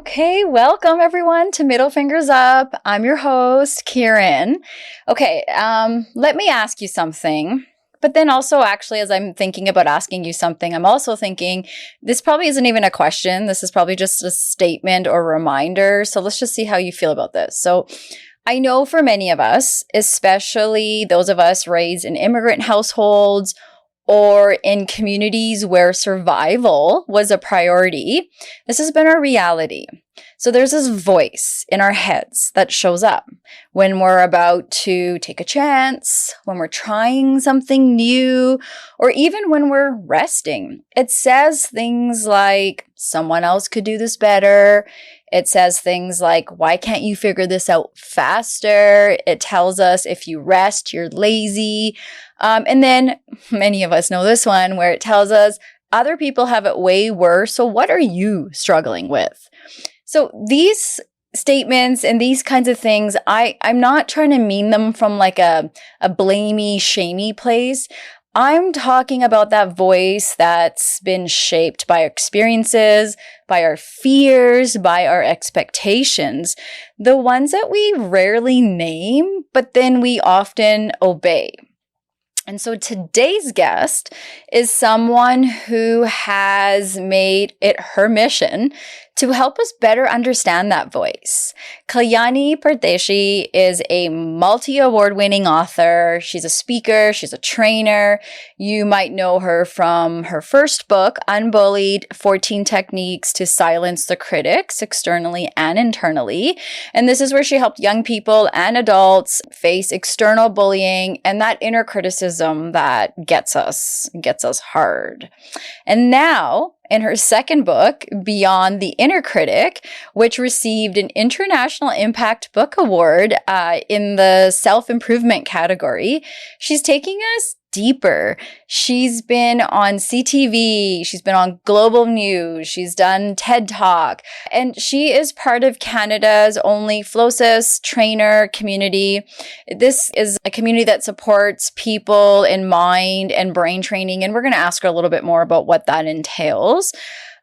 Okay, welcome everyone to Middle Fingers Up. I'm your host, Kiran. Okay, let me ask you something. But then also, actually, as I'm thinking about asking you something, I'm also thinking this probably isn't even a question. This is probably just a statement or reminder. So let's just see how you feel about this. So I know for many of us, especially those of us raised in immigrant households or in communities where survival was a priority, this has been our reality. So there's this voice in our heads that shows up when we're about to take a chance, when we're trying something new, or even when we're resting. It says things like, someone else could do this better. It says things like, why can't you figure this out faster? It tells us if you rest, you're lazy. And then many of us know this one where it tells us other people have it way worse. So what are you struggling with? So these statements and these kinds of things, I'm not trying to mean them from like a blamey, shamey place. I'm talking about that voice that's been shaped by our experiences, by our fears, by our expectations, the ones that we rarely name, but then we often obey. And so today's guest is someone who has made it her mission to help us better understand that voice. Kalyani Pardeshi is a multi-award-winning author. She's a speaker. She's a trainer. You might know her from her first book, Unbullied: 14 Techniques to Silence the Critics, Externally and Internally. And this is where she helped young people and adults face external bullying and that inner criticism that gets us hard. And now, in her second book, Beyond the Inner Critic, which received an International Impact Book Award in the self-improvement category, she's taking us deeper. She's been on CTV, she's been on Global News, she's done TED Talk, and she is part of Canada's only Flosis trainer community. This is a community that supports people in mind and brain training, and we're going to ask her a little bit more about what that entails.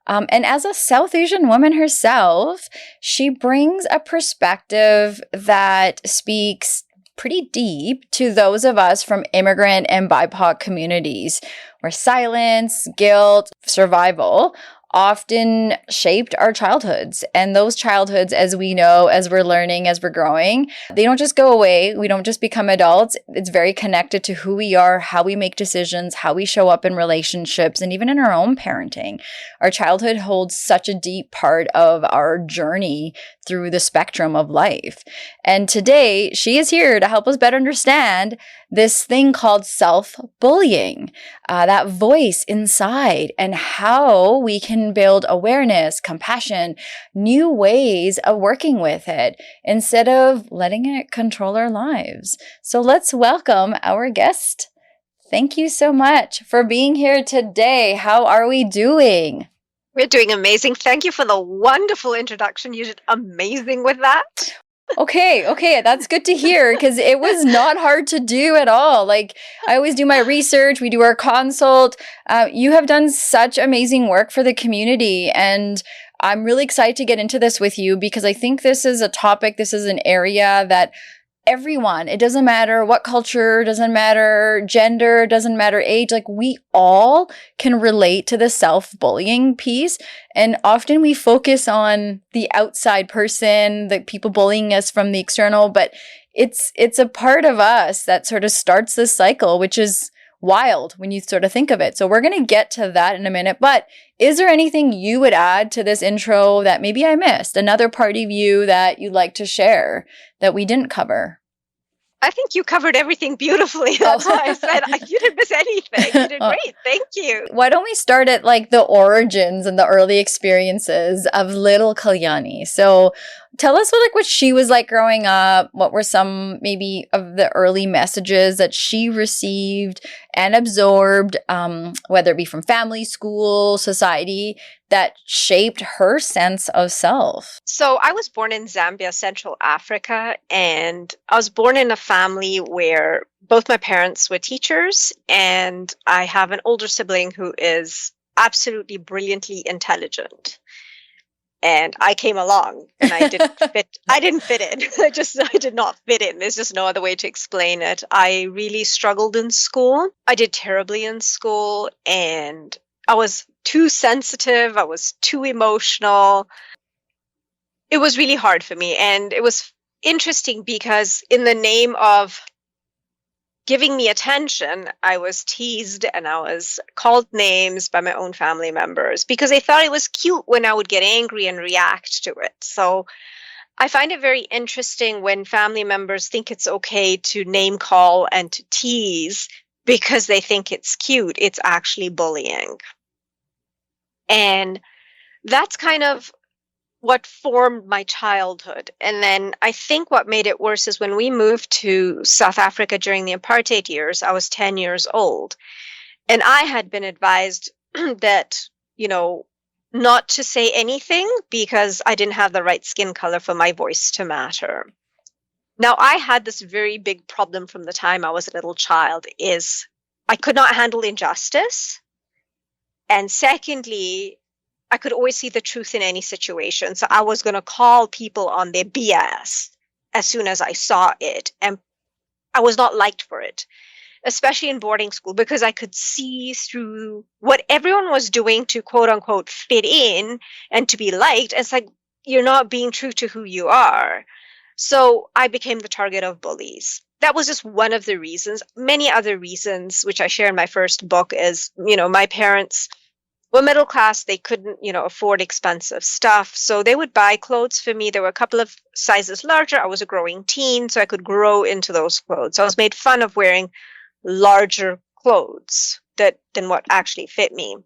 And as a South Asian woman herself, she brings a perspective that speaks pretty deep to those of us from immigrant and BIPOC communities where silence, guilt, survival often shaped our childhoods. And those childhoods, as we know, as we're learning, as we're growing, they don't just go away. We don't just become adults. It's very connected to who we are, how we make decisions, how we show up in relationships, and even in our own parenting. Our childhood holds such a deep part of our journey through the spectrum of life. And today, she is here to help us better understand this thing called self-bullying, that voice inside, and how we can build awareness, compassion, new ways of working with it instead of letting it control our lives. So let's welcome our guest. Thank you so much for being here today. How are we doing? We're doing amazing. Thank you for the wonderful introduction. You did amazing with that. Okay, that's good to hear because it was not hard to do at all. Like, I always do my research, we do our consult. You have done such amazing work for the community, and I'm really excited to get into this with you because I think this is a topic, this is an area that everyone, it doesn't matter what culture, doesn't matter gender, doesn't matter age, like we all can relate to the self-bullying piece. And often we focus on the outside person, the people bullying us from the external, but it's a part of us that sort of starts this cycle, which is wild when you sort of think of it. So we're going to get to that in a minute, but is there anything you would add to this intro that maybe I missed? Another part of you that you'd like to share that we didn't cover? I think you covered everything beautifully. That's why I said you didn't miss anything. You did great. Thank you. Why don't we start at like the origins and the early experiences of little Kalyani? So tell us what she was like growing up. What were some maybe of the early messages that she received and absorbed, whether it be from family, school, society, that shaped her sense of self? So I was born in Zambia, Central Africa, and I was born in a family where both my parents were teachers, and I have an older sibling who is absolutely brilliantly intelligent. And I came along and I didn't fit. I didn't fit in. I did not fit in. There's just no other way to explain it. I really struggled in school. I did terribly in school, and I was too sensitive. I was too emotional. It was really hard for me. And it was interesting because in the name of giving me attention, I was teased and I was called names by my own family members because they thought it was cute when I would get angry and react to it. So I find it very interesting when family members think it's okay to name call and to tease because they think it's cute. It's actually bullying. And that's kind of what formed my childhood. And then I think what made it worse is when we moved to South Africa during the apartheid years, I was 10 years old. And I had been advised that, not to say anything because I didn't have the right skin color for my voice to matter. Now, I had this very big problem from the time I was a little child is I could not handle injustice. And secondly, I could always see the truth in any situation. So I was going to call people on their BS as soon as I saw it. And I was not liked for it, especially in boarding school, because I could see through what everyone was doing to quote unquote fit in and to be liked. It's like, you're not being true to who you are. So I became the target of bullies. That was just one of the reasons. Many other reasons, which I share in my first book, is, my parents were middle class. They couldn't, afford expensive stuff. So they would buy clothes for me. There were a couple of sizes larger. I was a growing teen, so I could grow into those clothes. So I was made fun of wearing larger clothes than what actually fit me.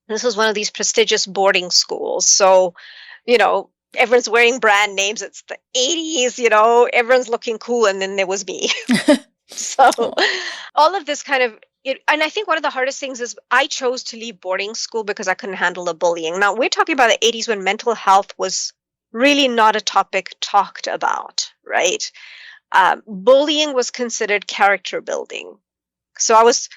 This was one of these prestigious boarding schools. So, everyone's wearing brand names. It's the 80s, everyone's looking cool. And then there was me. So all of this kind of, and I think one of the hardest things is I chose to leave boarding school because I couldn't handle the bullying. Now, we're talking about the 80s when mental health was really not a topic talked about, right? Bullying was considered character building. So I was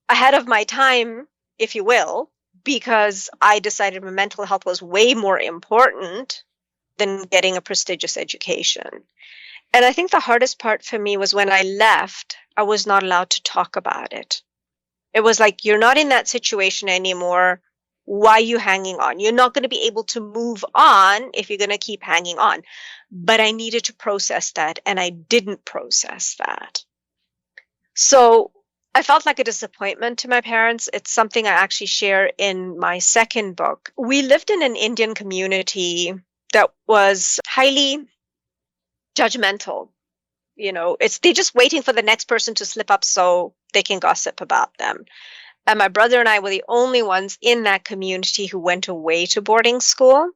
ahead of my time, if you will, because I decided my mental health was way more important than getting a prestigious education. And I think the hardest part for me was when I left, I was not allowed to talk about it. It was like, you're not in that situation anymore. Why are you hanging on? You're not going to be able to move on if you're going to keep hanging on. But I needed to process that, and I didn't process that. So I felt like a disappointment to my parents. It's something I actually share in my second book. We lived in an Indian community that was highly judgmental. They're just waiting for the next person to slip up so they can gossip about them. And my brother and I were the only ones in that community who went away to boarding school.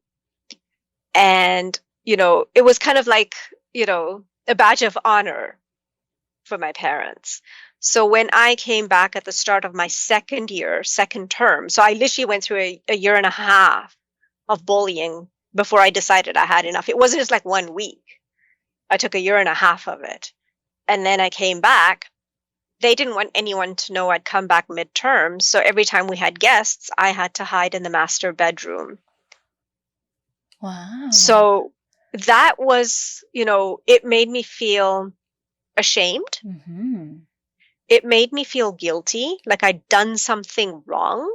And, it was kind of like, a badge of honor for my parents. So when I came back at the start of my second term, so I literally went through a year and a half of bullying before I decided I had enough. It wasn't just like 1 week. I took a year and a half of it. And then I came back. They didn't want anyone to know I'd come back midterm. So every time we had guests, I had to hide in the master bedroom. Wow. So that was, it made me feel ashamed. Mm-hmm. It made me feel guilty, like I'd done something wrong.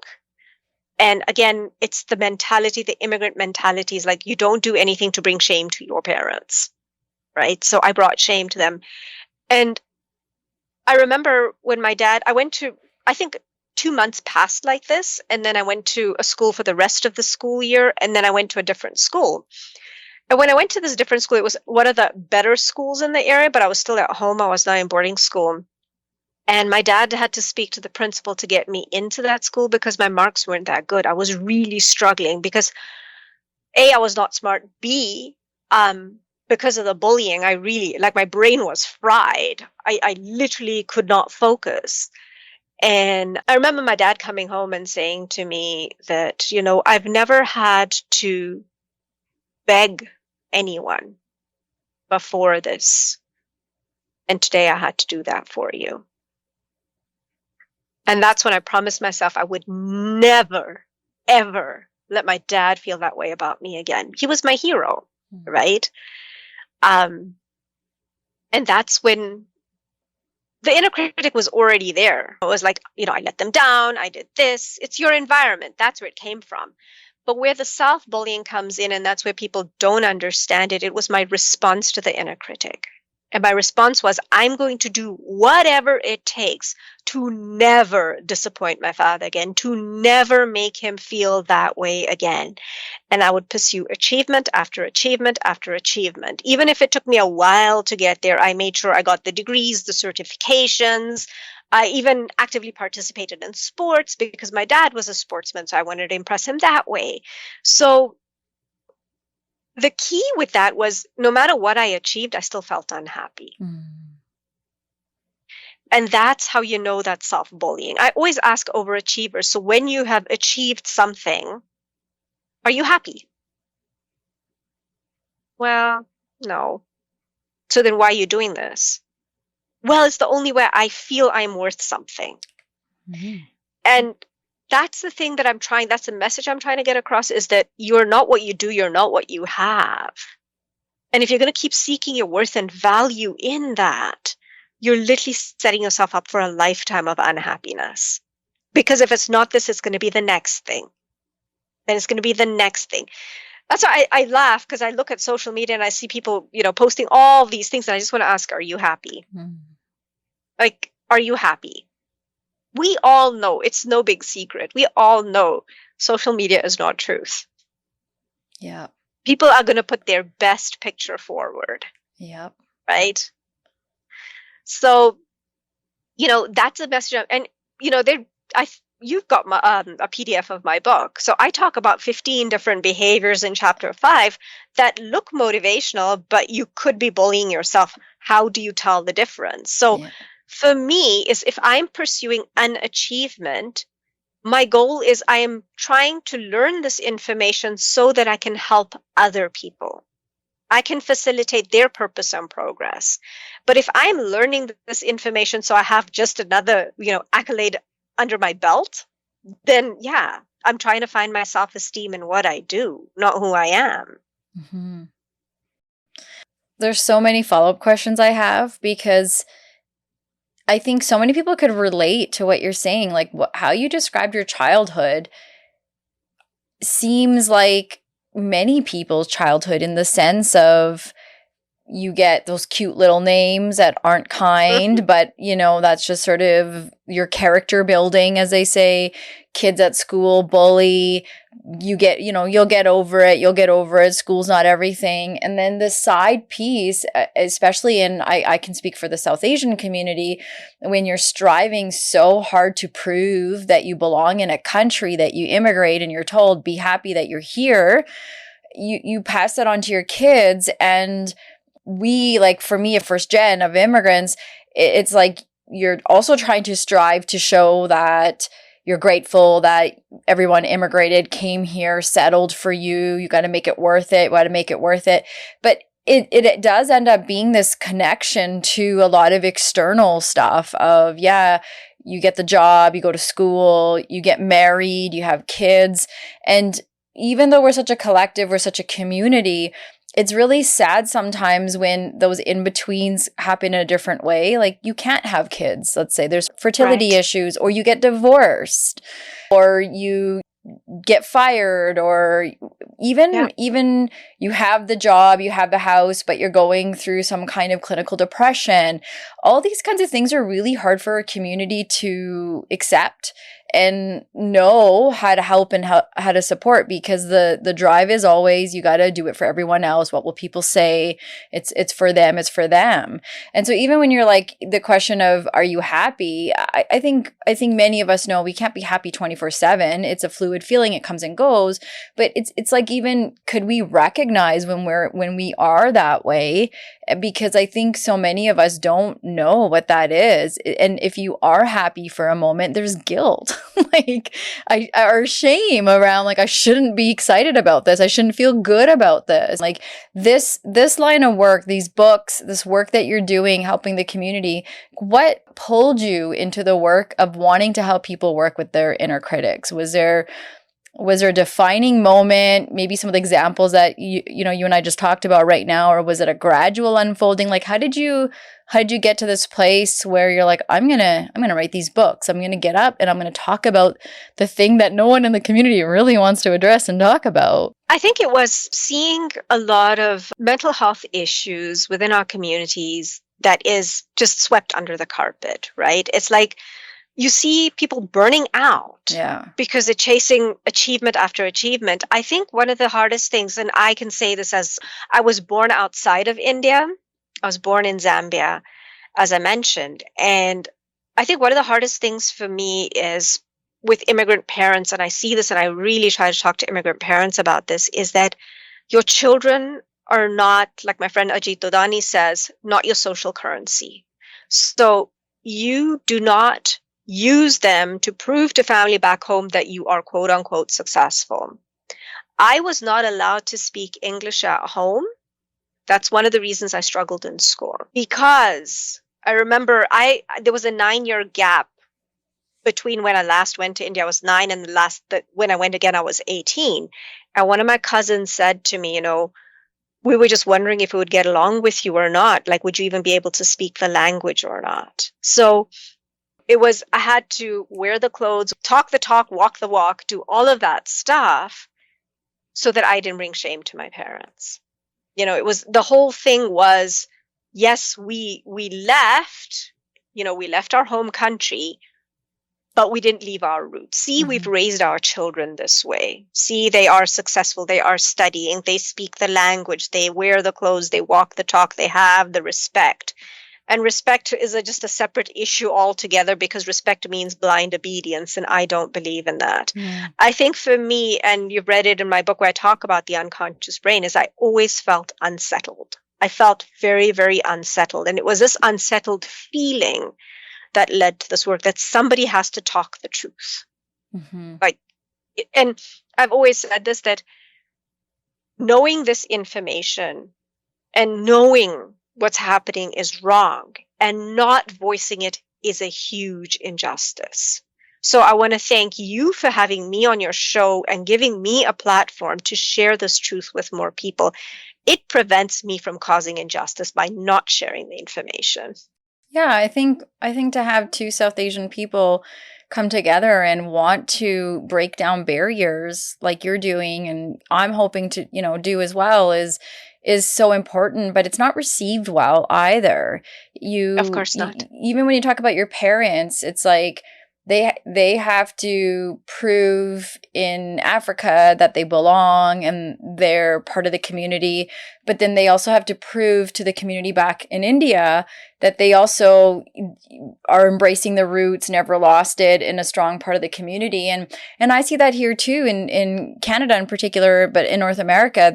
And again, it's the mentality, the immigrant mentality is like, you don't do anything to bring shame to your parents. Right. So I brought shame to them. And I remember when my dad, I went to, I think 2 months passed like this. And then I went to a school for the rest of the school year. And then I went to a different school. And when I went to this different school, it was one of the better schools in the area, but I was still at home. I was not in boarding school. And my dad had to speak to the principal to get me into that school because my marks weren't that good. I was really struggling because A, I was not smart. B, because of the bullying, I really, like, my brain was fried. I literally could not focus. And I remember my dad coming home and saying to me that, I've never had to beg anyone before this. And today I had to do that for you. And that's when I promised myself I would never, ever let my dad feel that way about me again. He was my hero, right? And that's when the inner critic was already there. It was like, I let them down. I did this. It's your environment. That's where it came from. But where the self-bullying comes in, and that's where people don't understand it, it was my response to the inner critic. And my response was, I'm going to do whatever it takes to never disappoint my father again, to never make him feel that way again. And I would pursue achievement after achievement after achievement. Even if it took me a while to get there, I made sure I got the degrees, the certifications. I even actively participated in sports because my dad was a sportsman, so I wanted to impress him that way. So the key with that was no matter what I achieved, I still felt unhappy. And that's how you know that's self-bullying. I always ask overachievers, so when you have achieved something, are you happy? Well, no. So then why are you doing this? Well, it's the only way I feel I'm worth something. And that's the thing that that's the message I'm trying to get across, is that you're not what you do, you're not what you have. And if you're going to keep seeking your worth and value in that, you're literally setting yourself up for a lifetime of unhappiness. Because if it's not this, it's going to be the next thing. Then it's going to be the next thing. That's why I laugh, because I look at social media and I see people, posting all these things, and I just want to ask, are you happy? Like, are you happy? We all know, it's no big secret. We all know social media is not truth. Yeah. People are going to put their best picture forward. Yep. Right? So, that's a message. And, you've got a PDF of my book. So I talk about 15 different behaviors in chapter 5 that look motivational, but you could be bullying yourself. How do you tell the difference? So for me, is if I'm pursuing an achievement, my goal is I am trying to learn this information so that I can help other people. I can facilitate their purpose and progress. But if I'm learning this information so I have just another, accolade under my belt, then I'm trying to find my self-esteem in what I do, not who I am. There's so many follow-up questions I have, because I think so many people could relate to what you're saying. Like how you described your childhood seems like many people's childhood, in the sense of you get those cute little names that aren't kind, but that's just sort of your character building, as they say. Kids at school bully, you'll get over it. School's not everything. And then the side piece, especially I can speak for the South Asian community, when you're striving so hard to prove that you belong in a country, that you immigrate, and you're told, be happy that you're here, you pass that on to your kids. And we, like, for me, a first gen of immigrants, it's like you're also trying to strive to show that you're grateful that everyone immigrated, came here, settled for you. You got to make it worth it. You got to make it worth it. But it does end up being this connection to a lot of external stuff of, you get the job, you go to school, you get married, you have kids. And even though we're such a collective, we're such a community, it's really sad sometimes when those in-betweens happen in a different way. Like, you can't have kids. Let's say there's fertility issues, or you get divorced, or you get fired, or even you have the job, you have the house, but you're going through some kind of clinical depression. All these kinds of things are really hard for a community to accept. and know how to help and how to support, because the drive is always, you got to do it for everyone else. What will people say? It's for them. It's for them. And so even when you're like, the question of, are you happy? I think many of us know we can't be happy 24/7. It's a fluid feeling. It comes and goes. But it's like, even could we recognize when we are that way? Because I think so many of us don't know what that is. And if you are happy for a moment, there's guilt, like or shame around, like, I shouldn't be excited about this. I shouldn't feel good about this. Like this line of work, these books, this work that you're doing, helping the community, what pulled you into the work of wanting to help people work with their inner critics? Was there a defining moment, maybe some of the examples that you and I just talked about right now, or was it a gradual unfolding? Like, how did you get to this place where you're like, I'm going to write these books. I'm going to get up and I'm going to talk about the thing that no one in the community really wants to address and talk about? I think it was seeing a lot of mental health issues within our communities that is just swept under the carpet, right? It's like, you see people burning out because they're chasing achievement after achievement. I think one of the hardest things, and I can say this as I was born outside of India. I was born in Zambia, as I mentioned. And I think one of the hardest things for me is with immigrant parents, and I see this and I really try to talk to immigrant parents about this, is that your children are not, like my friend Ajit Dodani says, not your social currency. So you do not use them to prove to family back home that you are quote unquote successful. I was not allowed to speak English at home. That's one of the reasons I struggled in school, because I remember there was a 9-year gap between when I last went to India. I was 9, and when I went again, I was 18. And one of my cousins said to me, we were just wondering if we would get along with you or not. Like, would you even be able to speak the language or not? So I had to wear the clothes, talk the talk, walk the walk, do all of that stuff so that I didn't bring shame to my parents. The whole thing was, yes, we left, we left our home country, but we didn't leave our roots. See, we've raised our children this way. See, they are successful. They are studying. They speak the language. They wear the clothes. They walk the talk. They have the respect. And respect is just a separate issue altogether, because respect means blind obedience, and I don't believe in that. I think for me, and you've read it in my book where I talk about the unconscious brain, is I always felt unsettled. I felt very, very unsettled. And it was this unsettled feeling that led to this work, that somebody has to talk the truth. And I've always said this, that knowing this information and knowing what's happening is wrong and not voicing it is a huge injustice. So I want to thank you for having me on your show and giving me a platform to share this truth with more people. It prevents me from causing injustice by not sharing the information. Yeah, I think to have two South Asian people come together and want to break down barriers like you're doing, and I'm hoping to, do as well, is so important, but it's not received well either. Of course not. Even when you talk about your parents, it's like they have to prove in Africa that they belong and they're part of the community, but then they also have to prove to the community back in India that they also are embracing the roots, never lost it, in a strong part of the community. And I see that here too, in Canada in particular, but in North America,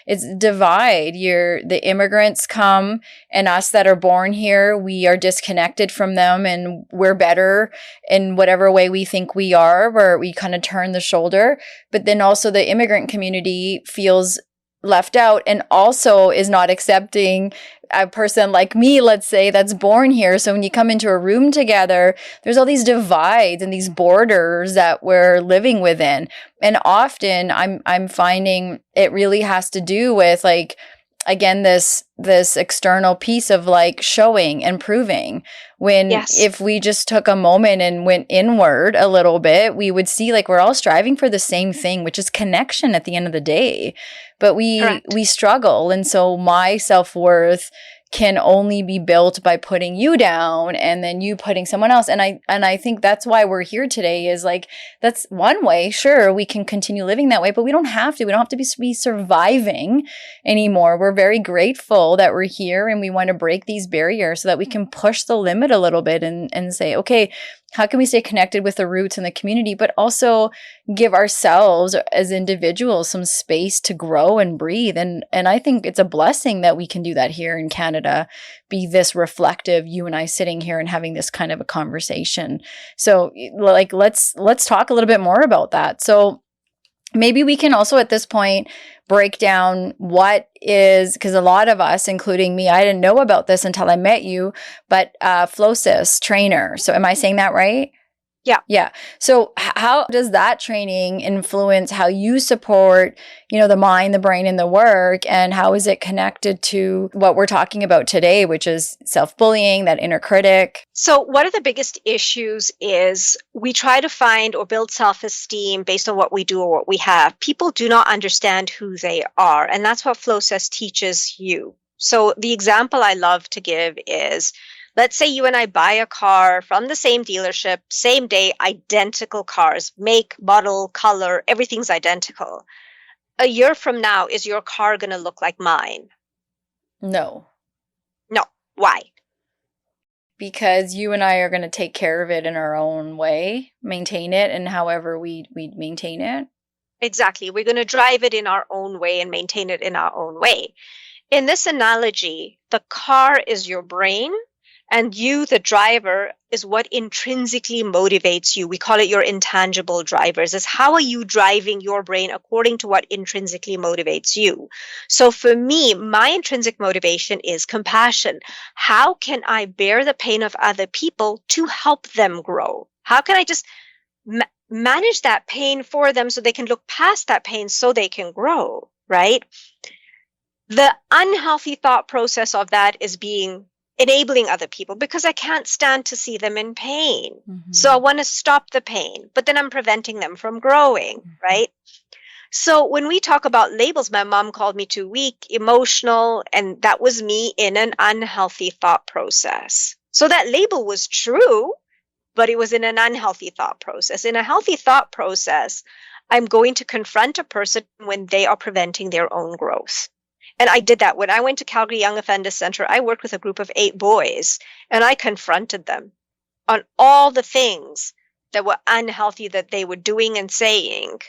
it's divide. The immigrants come, and us that are born here, we are disconnected from them, and we're better in whatever way we think we are, where we kind of turn the shoulder. But then also the immigrant community feels left out and also is not accepting a person like me, let's say, that's born here. So when you come into a room together, there's all these divides and these borders that we're living within. And often I'm finding it really has to do with, like, again, this external piece of like showing and proving, when if we just took a moment and went inward a little bit, we would see like we're all striving for the same thing, which is connection at the end of the day. But we struggle. And so my self-worth can only be built by putting you down and then you putting someone else. And I think that's why we're here today, is like, that's one way. Sure, we can continue living that way, but we don't have to. We don't have to be surviving anymore. We're very grateful that we're here, and we want to break these barriers so that we can push the limit a little bit and say, okay, how can we stay connected with the roots and the community, but also give ourselves as individuals some space to grow and breathe? And I think it's a blessing that we can do that here in Canada, be this reflective, you and I sitting here and having this kind of a conversation. So like, let's talk a little bit more about that. So maybe we can also at this point break down what is, because a lot of us, including me, I didn't know about this until I met you, but Flosis trainer. So am I saying that right? Yeah. Yeah. So how does that training influence how you support, the mind, the brain, and the work? And how is it connected to what we're talking about today, which is self-bullying, that inner critic? So one of the biggest issues is we try to find or build self-esteem based on what we do or what we have. People do not understand who they are. And that's what Flosis teaches you. So the example I love to give is, let's say you and I buy a car from the same dealership, same day, identical cars, make, model, color, everything's identical. A year from now, is your car going to look like mine? No. No. Why? Because you and I are going to take care of it in our own way, maintain it, and however we maintain it. Exactly. We're going to drive it in our own way and maintain it in our own way. In this analogy, the car is your brain, and you, the driver, is what intrinsically motivates you. We call it your intangible drivers. Is how are you driving your brain according to what intrinsically motivates you? So for me, my intrinsic motivation is compassion. How can I bear the pain of other people to help them grow? How can I just manage that pain for them so they can look past that pain so they can grow, right? The unhealthy thought process of that is enabling other people, because I can't stand to see them in pain. Mm-hmm. So I want to stop the pain, but then I'm preventing them from growing, right? So when we talk about labels, my mom called me too weak, emotional, and that was me in an unhealthy thought process. So that label was true, but it was in an unhealthy thought process. In a healthy thought process, I'm going to confront a person when they are preventing their own growth. And I did that. When I went to Calgary Young Offenders Center, I worked with a group of 8 boys, and I confronted them on all the things that were unhealthy that they were doing and saying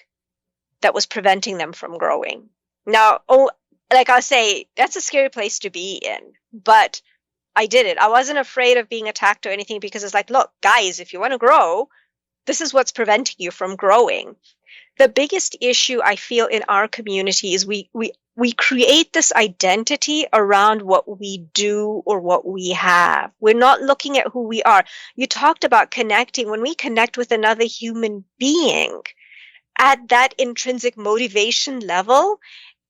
that was preventing them from growing. Now, like I say, that's a scary place to be in, but I did it. I wasn't afraid of being attacked or anything, because it's like, look, guys, if you want to grow, this is what's preventing you from growing. The biggest issue I feel in our community is we create this identity around what we do or what we have. We're not looking at who we are. You talked about connecting. When we connect with another human being at that intrinsic motivation level,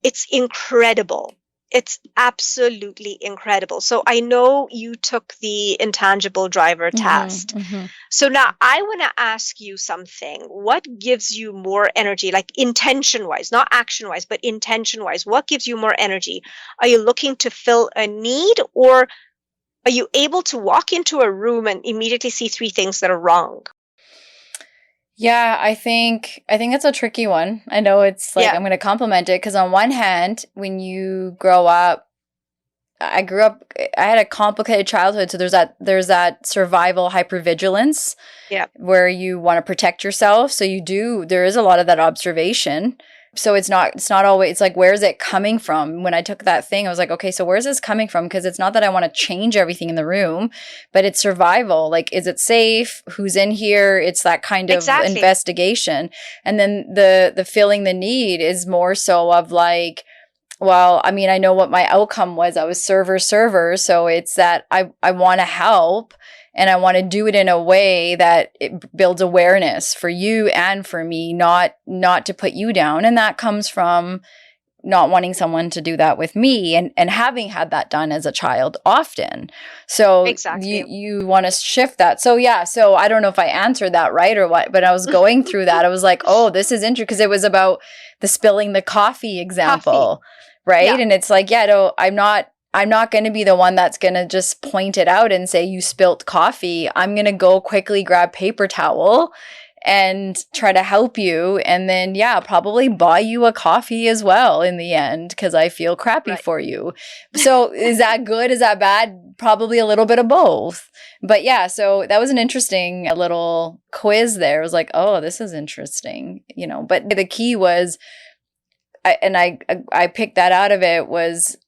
it's incredible. It's absolutely incredible. So I know you took the intangible driver test. Mm-hmm. So now I want to ask you something. What gives you more energy, like intention-wise, not action-wise, but intention-wise? What gives you more energy? Are you looking to fill a need, or are you able to walk into a room and immediately see 3 things that are wrong? Yeah, I think that's a tricky one. I know it's like, I'm going to compliment it, because on one hand, when you grow up, I had a complicated childhood. So there's that survival hypervigilance, where you want to protect yourself. So there is a lot of that observation. So it's not always, it's like, where's it coming from? When I took that thing, I was like, okay, so where's this coming from? Because it's not that I want to change everything in the room, but it's survival. Like, is it safe? Who's in here? It's that kind of investigation. And then the feeling the need is more so of like, well, I mean, I know what my outcome was. I was server. So it's that I want to help, and I want to do it in a way that it builds awareness for you and for me, not to put you down. And that comes from not wanting someone to do that with me, and having had that done as a child often. So you want to shift that. So so I don't know if I answered that right or what, but I was going through that. I was like, oh, this is interesting, because it was about the spilling the coffee example. Right. Yeah. And it's like, I'm not I'm not going to be the one that's going to just point it out and say, you spilt coffee. I'm going to go quickly grab paper towel and try to help you. And then, yeah, probably buy you a coffee as well in the end, because I feel crappy for you. So is that good? Is that bad? Probably a little bit of both. But yeah, so that was an interesting little quiz there. It was like, oh, this is interesting, but the key was, I picked that out of it was,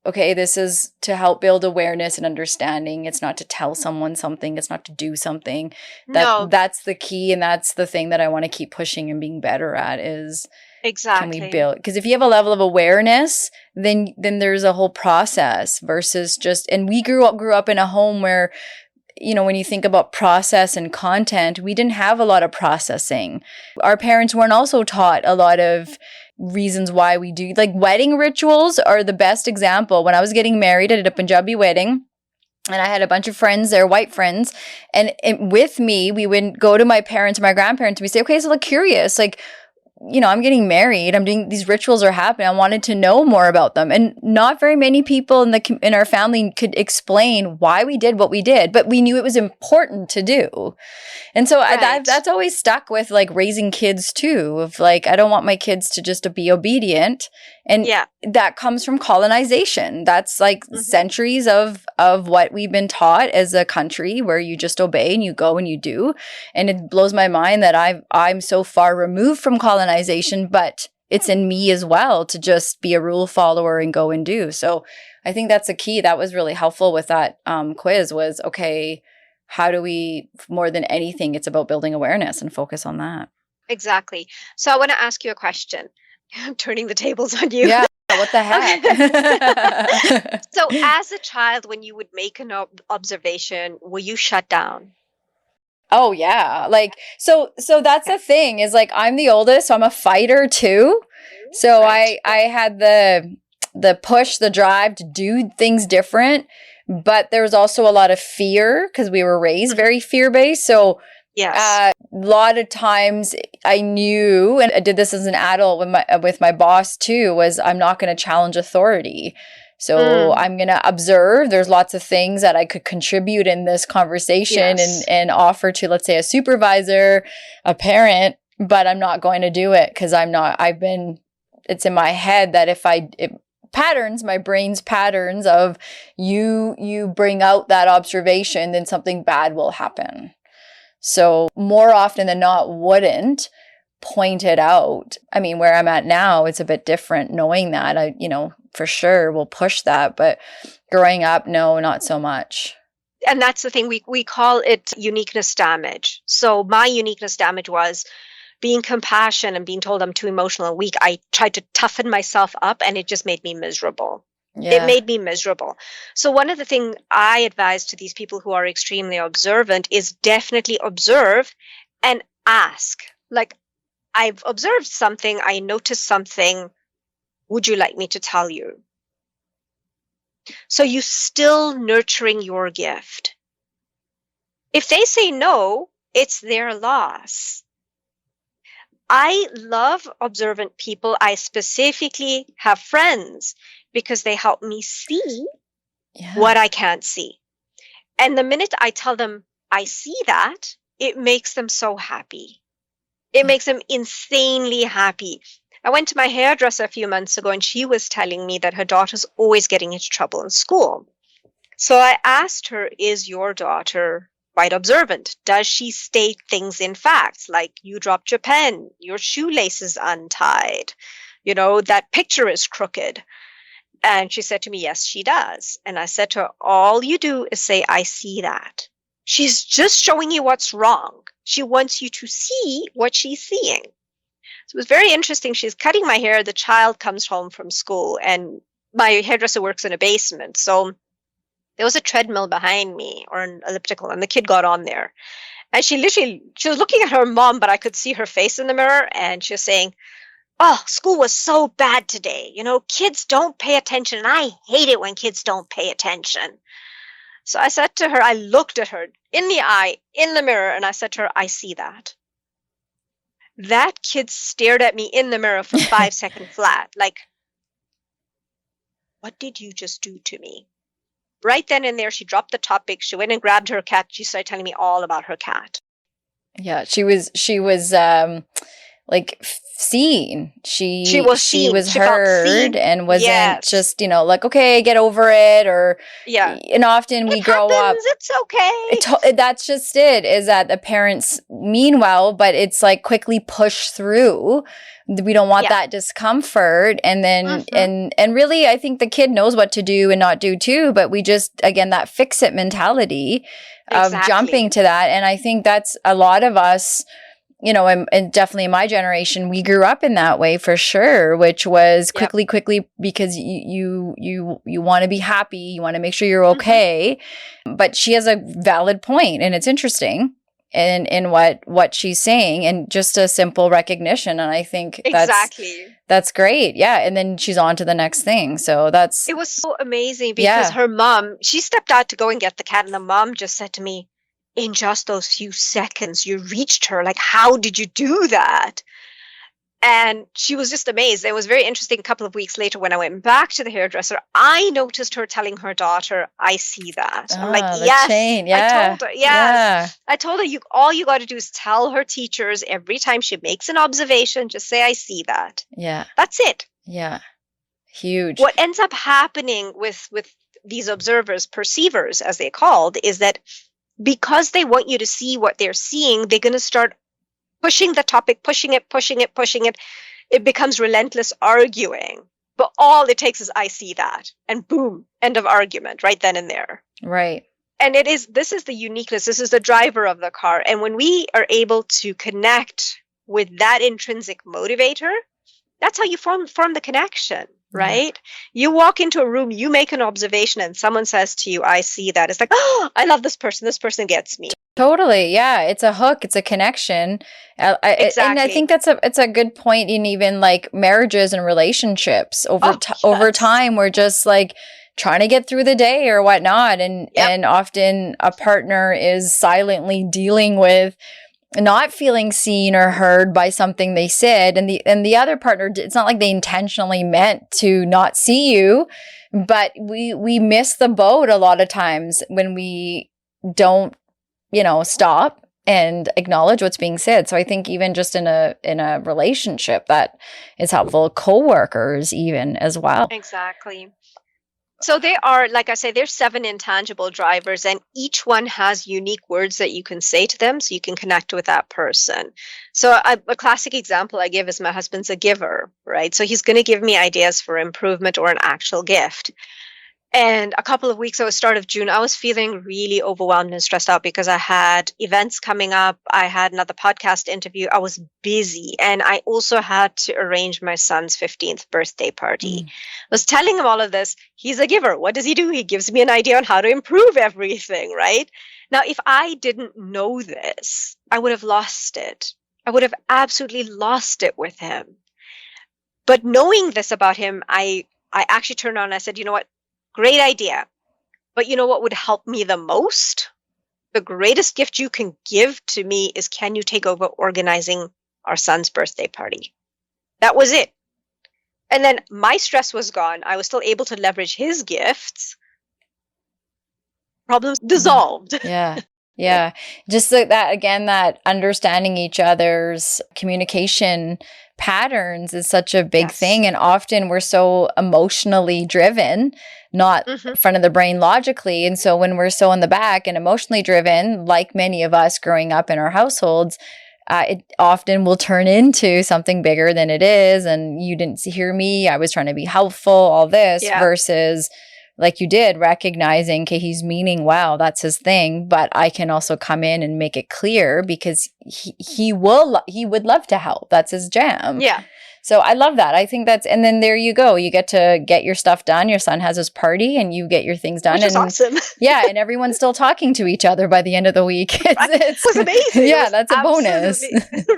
okay, this is to help build awareness and understanding. It's not to tell someone something. It's not to do something. That's the key. And that's the thing that I want to keep pushing and being better at is exactly. Can we build? Because if you have a level of awareness, then there's a whole process versus just, and we grew up in a home where, when you think about process and content, we didn't have a lot of processing. Our parents weren't also taught a lot of reasons why we do, like wedding rituals are the best example. When I was getting married, I did a Punjabi wedding and I had a bunch of friends there, white friends. And with me, we would go to my parents, my grandparents, and we say, okay, so curious, I'm getting married. I'm doing these rituals are happening. I wanted to know more about them. And not very many people in our family could explain why we did what we did, but we knew it was important to do. And so that's always stuck with raising kids too, of I don't want my kids to just be obedient. And that comes from colonization. That's centuries of what we've been taught as a country where you just obey and you go and you do. And it blows my mind that I'm so far removed from colonization, but it's in me as well to just be a rule follower and go and do. So I think that's the key. That was really helpful with that quiz was, okay, how do we, more than anything, it's about building awareness and focus on that. Exactly. So I want to ask you a question. I'm turning the tables on you. Yeah, what the heck? So as a child, when you would make an observation, were you shut down? Oh, yeah. So that's the thing is I'm the oldest, so I'm a fighter too. So I had the push, the drive to do things different, but there was also a lot of fear because we were raised very fear-based. So a lot of times I knew, and I did this as an adult with my boss too, was I'm not going to challenge authority. So I'm going to observe. There's lots of things that I could contribute in this conversation and offer to, let's say, a supervisor, a parent, but I'm not going to do it because it's in my head that my brain's patterns of you bring out that observation, then something bad will happen. So more often than not, wouldn't point it out. I mean, where I'm at now, it's a bit different knowing that I, for sure will push that. But growing up, no, not so much. And that's the thing, we call it uniqueness damage. So my uniqueness damage was being compassionate and being told I'm too emotional and weak. I tried to toughen myself up and it just made me miserable. Yeah. It made me miserable. So one of the things I advise to these people who are extremely observant is definitely observe and ask. I've observed something, I noticed something. Would you like me to tell you? So you're still nurturing your gift. If they say no, it's their loss. I love observant people. I specifically have friends because they help me see what I can't see. And the minute I tell them I see that, it makes them so happy. It makes them insanely happy. I went to my hairdresser a few months ago and she was telling me that her daughter's always getting into trouble in school. So I asked her, is your daughter quite observant? Does she state things in facts, like you dropped your pen, your shoelace is untied, that picture is crooked? And she said to me, yes, she does. And I said to her, all you do is say, I see that. She's just showing you what's wrong. She wants you to see what she's seeing. So it was very interesting. She's cutting my hair. The child comes home from school and my hairdresser works in a basement. So there was a treadmill behind me or an elliptical and the kid got on there. And she was looking at her mom, but I could see her face in the mirror and she was saying, oh, school was so bad today. Kids don't pay attention. And I hate it when kids don't pay attention. So I said to her, I looked at her in the eye, in the mirror, and I said to her, I see that. That kid stared at me in the mirror for 5 seconds flat. What what did you just do to me? Right then and there, she dropped the topic. She went and grabbed her cat. She started telling me all about her cat. Yeah, she was like seen. She was seen. Was She felt heard seen. and wasn't Yes. just, like, okay, get over it, or Yeah. and often we It grow up. happens, it's okay. That's just it, is that the parents mean well, but it's like quickly push through. We don't want that discomfort. And then, and really, I think the kid knows what to do and not do too, but we just, again, that fix it mentality of jumping to that. And I think that's a lot of us, and definitely in my generation, we grew up in that way for sure, which was quickly, because you want to be happy, you want to make sure you're okay. But she has a valid point, and it's interesting in what she's saying, and just a simple recognition. And I think that's great. Yeah. And then she's on to the next thing. So it was so amazing, because her mom, she stepped out to go and get the cat, and the mom just said to me, in just those few seconds, you reached her. Like, how did you do that? And she was just amazed. It was very interesting. A couple of weeks later, when I went back to the hairdresser, I noticed her telling her daughter, I see that. I'm like, yes. Chain. Yeah. I told her, yes. Yeah. I told her, all you got to do is tell her teachers every time she makes an observation, just say, I see that. Yeah. That's it. Yeah. Huge. What ends up happening with these observers, perceivers, as they're called, is that because they want you to see what they're seeing, they're going to start pushing the topic, pushing it. It becomes relentless arguing. But all it takes is, I see that. And boom, end of argument right then and there. Right. And this is the uniqueness. This is the driver of the car. And when we are able to connect with that intrinsic motivator, that's how you form the connection. Right? You walk into a room, you make an observation, and someone says to you, I see that. It's like, oh, I love this person. This person gets me. Totally. Yeah. It's a hook. It's a connection. Exactly. And I think it's a good point in even like marriages and relationships over time. We're just like trying to get through the day or whatnot. And often a partner is silently dealing with not feeling seen or heard by something they said, and the other partner, it's not like they intentionally meant to not see you, but we miss the boat a lot of times when we don't stop and acknowledge what's being said. So I think even just in a relationship, that is helpful. Coworkers even as well. Exactly. So they are, like I say, there's 7 intangible drivers, and each one has unique words that you can say to them so you can connect with that person. So a classic example I give is my husband's a giver, right? So he's going to give me ideas for improvement or an actual gift. And a couple of weeks ago, start of June, I was feeling really overwhelmed and stressed out because I had events coming up. I had another podcast interview. I was busy. And I also had to arrange my son's 15th birthday party. I was telling him all of this. He's a giver. What does he do? He gives me an idea on how to improve everything, right? Now, if I didn't know this, I would have lost it. I would have absolutely lost it with him. But knowing this about him, I actually turned on and I said, you know what? Great idea. But you know what would help me the most? The greatest gift you can give to me is, can you take over organizing our son's birthday party? That was it. And then my stress was gone. I was still able to leverage his gifts. Problems dissolved. Yeah. Yeah. Just that, again, that understanding each other's communication patterns is such a big thing. And often we're so emotionally driven, not front of the brain logically. And so when we're so in the back and emotionally driven, like many of us growing up in our households, it often will turn into something bigger than it is. And you didn't hear me. I was trying to be helpful, all this versus, like you did, recognizing, okay, he's meaning well, that's his thing, but I can also come in and make it clear because he would love to help. That's his jam. Yeah. So I love that. I think and then there you go. You get to get your stuff done. Your son has his party and you get your things done. Which is awesome. Yeah. And everyone's still talking to each other by the end of the week. It was amazing. Yeah. That's a bonus.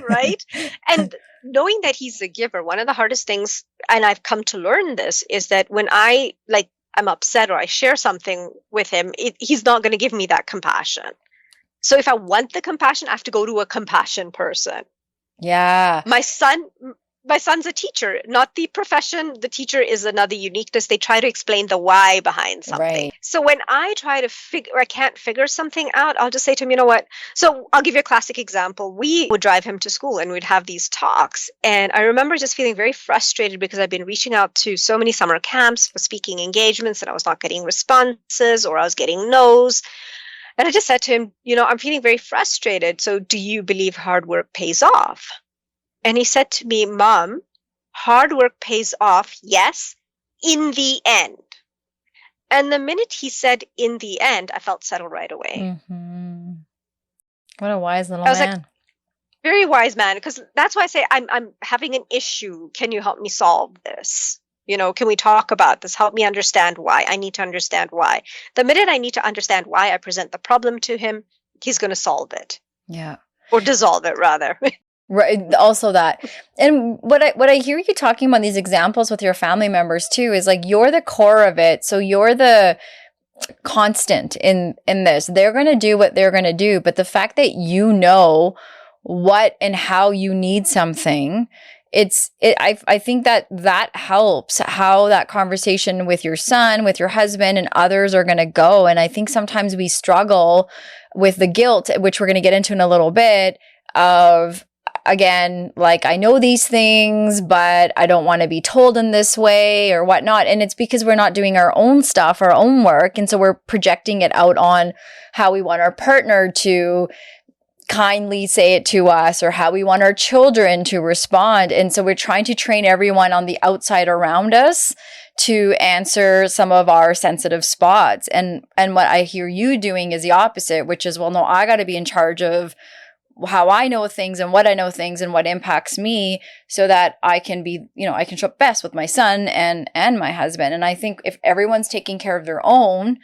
Right. And knowing that he's a giver, one of the hardest things, and I've come to learn this, is that when I'm upset or I share something with him, he's not going to give me that compassion. So if I want the compassion, I have to go to a compassion person. Yeah. My son my son's a teacher, not the profession. The teacher is another uniqueness. They try to explain the why behind something. Right. So when I try to figure, I can't figure something out, I'll just say to him, you know what? So I'll give you a classic example. We would drive him to school and we'd have these talks. And I remember just feeling very frustrated because I've been reaching out to so many summer camps for speaking engagements and I was not getting responses or I was getting no's. And I just said to him, I'm feeling very frustrated. So do you believe hard work pays off? And he said to me, Mom, hard work pays off, yes, in the end. And the minute he said in the end, I felt settled right away. Mm-hmm. What a wise little I was man. like, very wise man, because that's why I say I'm having an issue. Can you help me solve this? Can we talk about this? Help me understand why. I need to understand why. The minute I need to understand why, I present the problem to him, he's going to solve it. Yeah. Or dissolve it, rather. Right. Also that. And what I hear you talking about these examples with your family members too is like you're the core of it. So you're the constant in this. They're going to do what they're going to do, but the fact that you know what and how you need something, I think that helps how that conversation with your son, with your husband and others are going to go. And I think sometimes we struggle with the guilt, which we're going to get into in a little bit, of again, like I know these things, but I don't want to be told in this way or whatnot. And it's because we're not doing our own stuff, our own work. And so we're projecting it out on how we want our partner to kindly say it to us or how we want our children to respond. And so we're trying to train everyone on the outside around us to answer some of our sensitive spots. And what I hear you doing is the opposite, which is, well, no, I got to be in charge of how I know things and what I know things and what impacts me so that I can be, I can show up best with my son and my husband. And I think if everyone's taking care of their own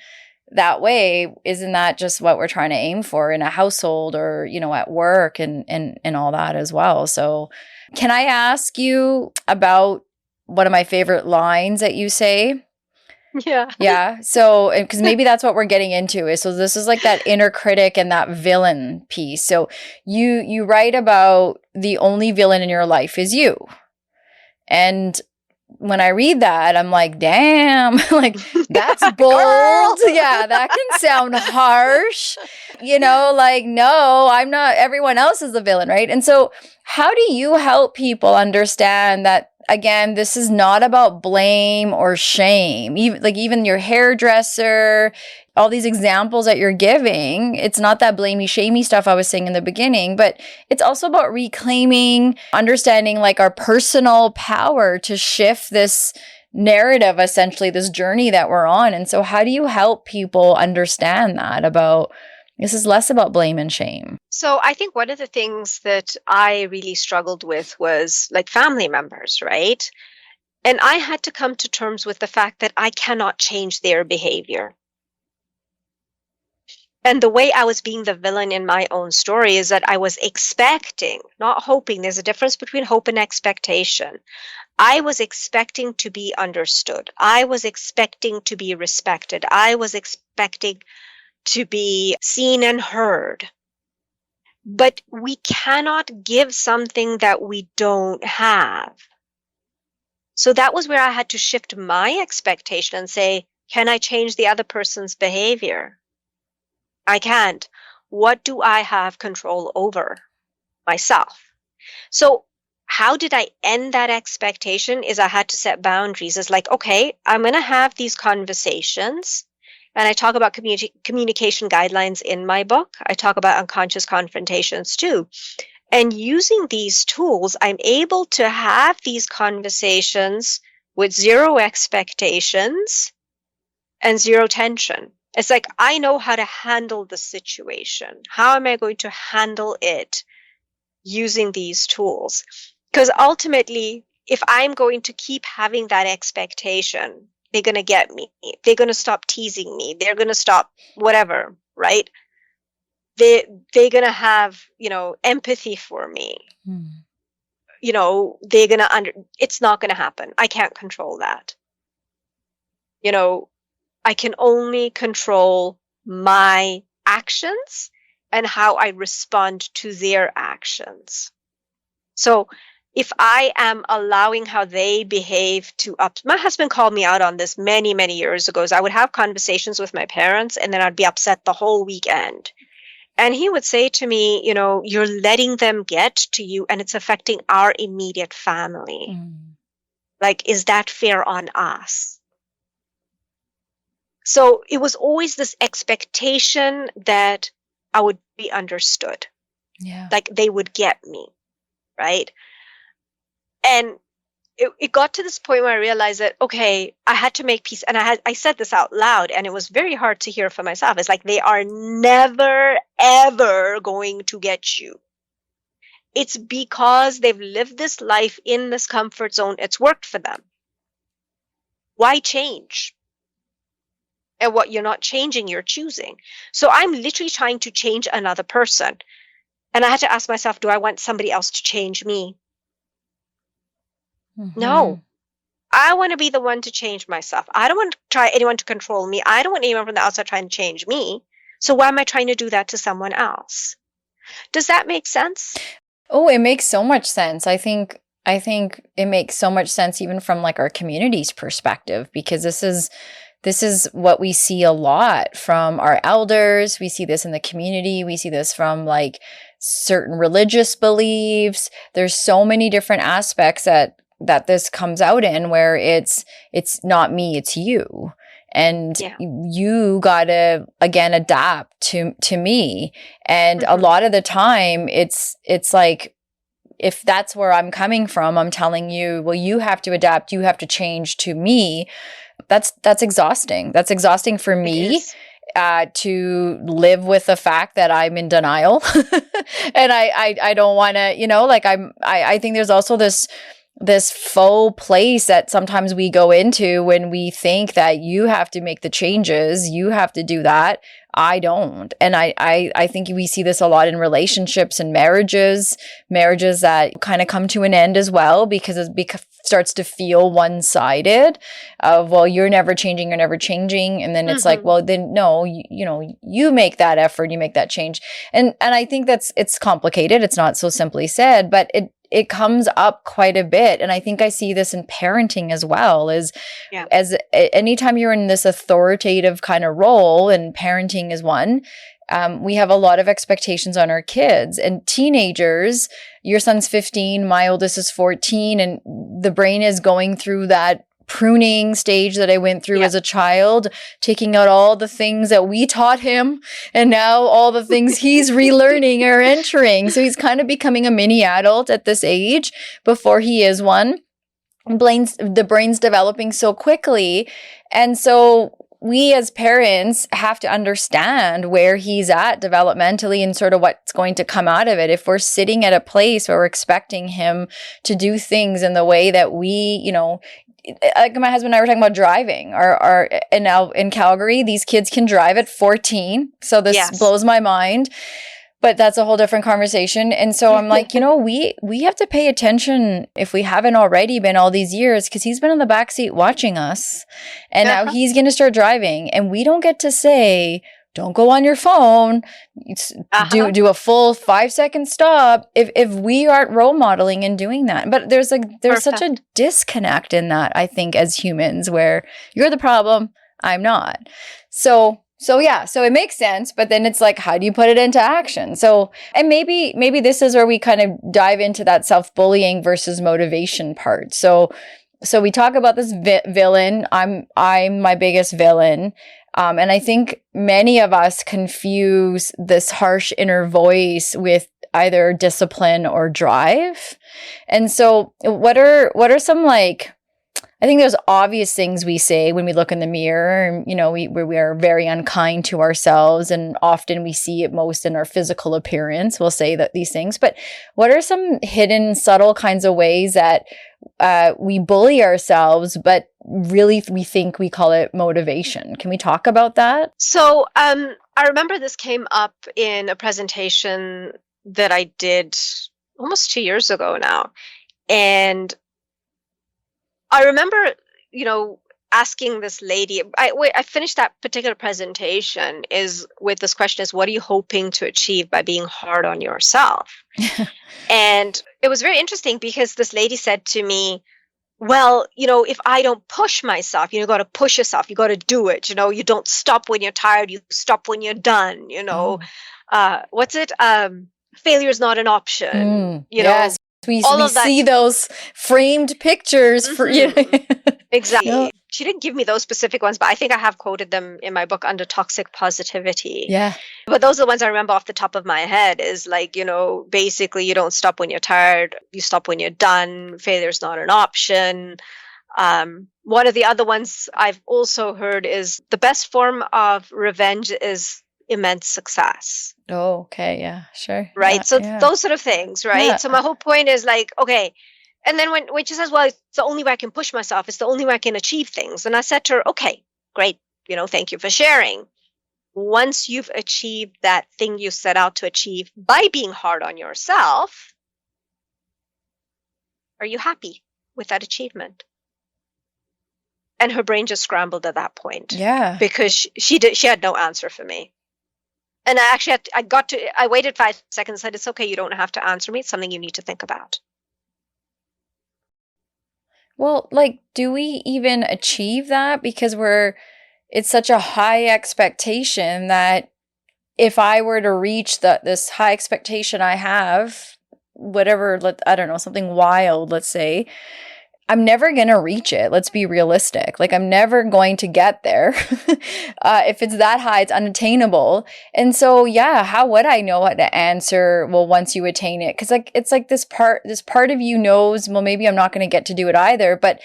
that way, isn't that just what we're trying to aim for in a household or, at work and all that as well? So can I ask you about one of my favorite lines that you say? Yeah. Yeah. So, because maybe that's what we're getting into is, so this is like that inner critic and that villain piece. So you write about the only villain in your life is you. And when I read that, I'm like, damn, like that's bold. Yeah, that can sound harsh. Like, no, I'm not, everyone else is the villain, right? And so how do you help people understand that, again, this is not about blame or shame? Even your hairdresser, all these examples that you're giving, it's not that blamey, shamey stuff I was saying in the beginning, but it's also about reclaiming, understanding like our personal power to shift this narrative, essentially this journey that we're on. And so how do you help people understand that about, this is less about blame and shame? So I think one of the things that I really struggled with was like family members, right? And I had to come to terms with the fact that I cannot change their behavior. And the way I was being the villain in my own story is that I was expecting, not hoping. There's a difference between hope and expectation. I was expecting to be understood. I was expecting to be respected. I was expecting to be seen and heard. But we cannot give something that we don't have. So that was where I had to shift my expectation and say, can I change the other person's behavior? I can't. What do I have control over? Myself. So how did I end that expectation is I had to set boundaries. It's like, okay, I'm going to have these conversations. And I talk about communication guidelines in my book. I talk about unconscious confrontations too. And using these tools, I'm able to have these conversations with zero expectations and zero tension. It's like, I know how to handle the situation. How am I going to handle it using these tools? Because ultimately, if I'm going to keep having that expectation, they're going to get me. They're going to stop teasing me. They're going to stop whatever, right? They're going to have, empathy for me. They're going to it's not going to happen. I can't control that. I can only control my actions and how I respond to their actions. So if I am allowing how they behave to my husband called me out on this many, many years ago. I would have conversations with my parents and then I'd be upset the whole weekend. And he would say to me, you're letting them get to you and it's affecting our immediate family. Like, is that fair on us? So it was always this expectation that I would be understood. Yeah. Like they would get me, right? And it got to this point where I realized that, okay, I had to make peace. And I said this out loud and it was very hard to hear for myself. It's like, they are never, ever going to get you. It's because they've lived this life in this comfort zone. It's worked for them. Why change? And what you're not changing, you're choosing. So I'm literally trying to change another person. And I had to ask myself, do I want somebody else to change me? No. I want to be the one to change myself. I don't want to try anyone to control me. I don't want anyone from the outside trying to change me. So why am I trying to do that to someone else? Does that make sense? Oh, it makes so much sense. I think it makes so much sense even from like our community's perspective, because this is what we see a lot from our elders. We see this in the community. We see this from like certain religious beliefs. There's so many different aspects that this comes out in, where it's not me, it's you. And you gotta, again, adapt to me. And a lot of the time it's like, if that's where I'm coming from, I'm telling you, well, you have to adapt, you have to change to me. That's exhausting. That's exhausting for me. To live with the fact that I'm in denial. And I don't want to, like I think there's also this faux place that sometimes we go into when we think that you have to make the changes, you have to do that. I don't. And I think we see this a lot in relationships and marriages that kind of come to an end as well, because it starts to feel one-sided of, well, you're never changing. And then it's like, well, then no, you make that effort, you make that change. And I think it's complicated. It's not so simply said, but it comes up quite a bit. And I think I see this in parenting as well, as anytime you're in this authoritative kind of role, and parenting is one, we have a lot of expectations on our kids and teenagers. Your son's 15, my oldest is 14, and the brain is going through that pruning stage that I went through as a child, taking out all the things that we taught him, and now all the things he's relearning are entering. So he's kind of becoming a mini adult at this age before he is one. The brain's developing so quickly. And so we as parents have to understand where he's at developmentally and sort of what's going to come out of it. If we're sitting at a place where we're expecting him to do things in the way that we, like my husband and I were talking about driving, and now in Calgary, these kids can drive at 14. So this blows my mind, but that's a whole different conversation. And so I'm like, we have to pay attention, if we haven't already been all these years, because he's been in the backseat watching us, and now he's going to start driving, and we don't get to say, don't go on your phone, do a full 5-second stop if we aren't role modeling and doing that. But there's such a disconnect in that, I think, as humans, where you're the problem, I'm not. So it makes sense, but then it's like, how do you put it into action? So, and maybe this is where we kind of dive into that self-bullying versus motivation part. So we talk about this villain. I'm my biggest villain. And I think many of us confuse this harsh inner voice with either discipline or drive. And so what are some, like, I think there's obvious things we say when we look in the mirror, and, we are very unkind to ourselves, and often we see it most in our physical appearance. We'll say that these things, but what are some hidden, subtle kinds of ways that we bully ourselves, but really we think we call it motivation? Can we talk about that? So I remember this came up in a presentation that I did almost 2 years ago now. And I remember, asking this lady, I finished that particular presentation is with this question is, what are you hoping to achieve by being hard on yourself? And it was very interesting because this lady said to me, well, if I don't push myself, you got to push yourself, you got to do it, you don't stop when you're tired, you stop when you're done, Oh. What's it? Failure is not an option, Yes, we all of that. see those framed pictures for Exactly. Yeah. She didn't give me those specific ones, but I think I have quoted them in my book under toxic positivity. Yeah. But those are the ones I remember off the top of my head is like, basically you don't stop when you're tired, you stop when you're done, failure's not an option. One of the other ones I've also heard is the best form of revenge is immense success. Oh, okay. Yeah, sure. Right. Yeah, So yeah. those sort of things, right? Yeah. So my whole point is like, okay. And then when she says, well, it's the only way I can push myself, it's the only way I can achieve things. And I said to her, okay, great. Thank you for sharing. Once you've achieved that thing you set out to achieve by being hard on yourself, are you happy with that achievement? And her brain just scrambled at that point. Yeah. Because she had no answer for me. And I waited 5 seconds and said, it's okay, you don't have to answer me. It's something you need to think about. Well, do we even achieve that? Because it's such a high expectation that if I were to reach this high expectation I have, whatever, I don't know, something wild, let's say, I'm never going to reach it. Let's be realistic. I'm never going to get there. If it's that high, it's unattainable. And so, yeah, how would I know how to answer, well, once you attain it? Because it's like this part of you knows, well, maybe I'm not going to get to do it either. But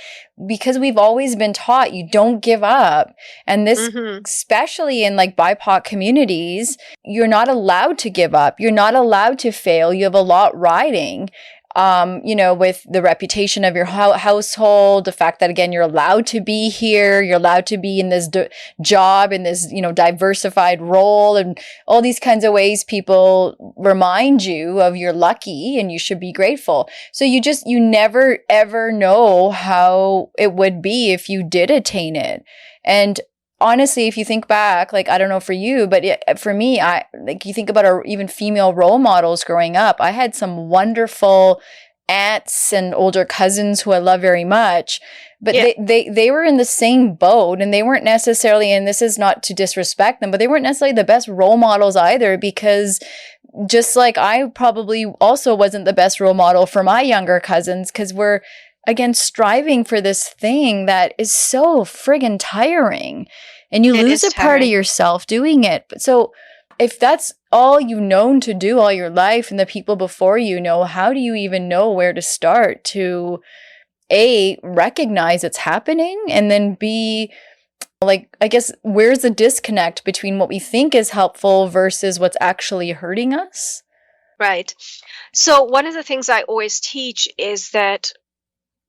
because we've always been taught you don't give up. And this, especially in BIPOC communities, you're not allowed to give up. You're not allowed to fail. You have a lot riding. With the reputation of your household, the fact that, again, you're allowed to be here, you're allowed to be in this job, in this, diversified role, and all these kinds of ways people remind you of you're lucky and you should be grateful. So you never ever know how it would be if you did attain it. And honestly, if you think back, I don't know for you, but for me, you think about our even female role models growing up. I had some wonderful aunts and older cousins who I love very much, but they were in the same boat, and they weren't necessarily, and this is not to disrespect them, but they weren't necessarily the best role models either, because just like I probably also wasn't the best role model for my younger cousins, because we're, again, striving for this thing that is so friggin' tiring, and you lose a part of yourself doing it. So if that's all you've known to do all your life, and the people before you know, how do you even know where to start to A, recognize it's happening, and then B, I guess, where's the disconnect between what we think is helpful versus what's actually hurting us? Right. So one of the things I always teach is that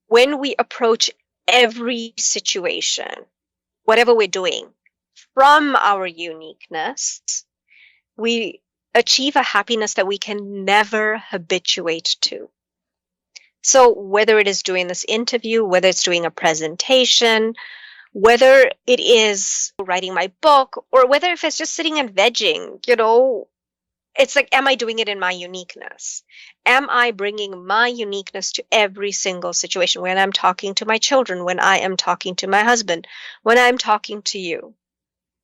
when we approach every situation, whatever we're doing, from our uniqueness, we achieve a happiness that we can never habituate to. So whether it is doing this interview, whether it's doing a presentation, whether it is writing my book, or whether if it's just sitting and vegging, it's like, am I doing it in my uniqueness? Am I bringing my uniqueness to every single situation? When I'm talking to my children, when I am talking to my husband, when I'm talking to you,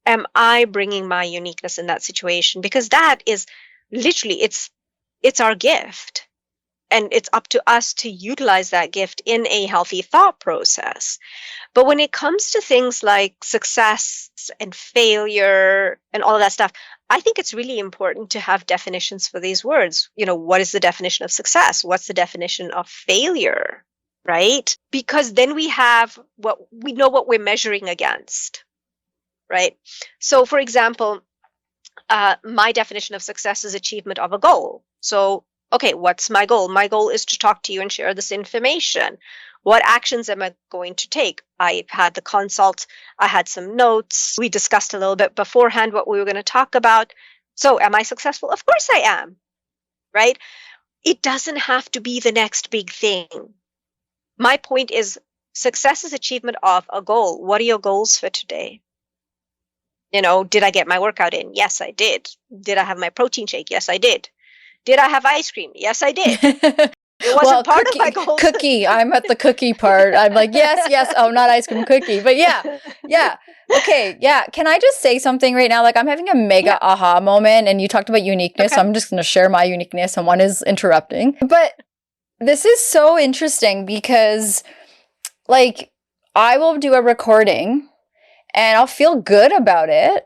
am I bringing my uniqueness in that situation? Because that is literally, it's our gift. And it's up to us to utilize that gift in a healthy thought process. But when it comes to things like success and failure and all of that stuff, I think it's really important to have definitions for these words. What is the definition of success? What's the definition of failure? Right? Because then we know what we're measuring against. Right? So, for example, my definition of success is achievement of a goal. So, okay, what's my goal? My goal is to talk to you and share this information. What actions am I going to take? I had the consult. I had some notes. We discussed a little bit beforehand what we were going to talk about. So am I successful? Of course I am, right? It doesn't have to be the next big thing. My point is success is achievement of a goal. What are your goals for today? Did I get my workout in? Yes, I did. Did I have my protein shake? Yes, I did. Did I have ice cream? Yes, I did. It wasn't Well, part of my goals. cookie. I'm at the cookie part. I'm like, yes. Oh, not ice cream, cookie. But yeah. Okay, yeah. Can I just say something right now? Like, I'm having a mega aha moment, and you talked about uniqueness. Okay. So I'm just going to share my uniqueness, and one is interrupting. But this is so interesting because, like, I will do a recording and I'll feel good about it.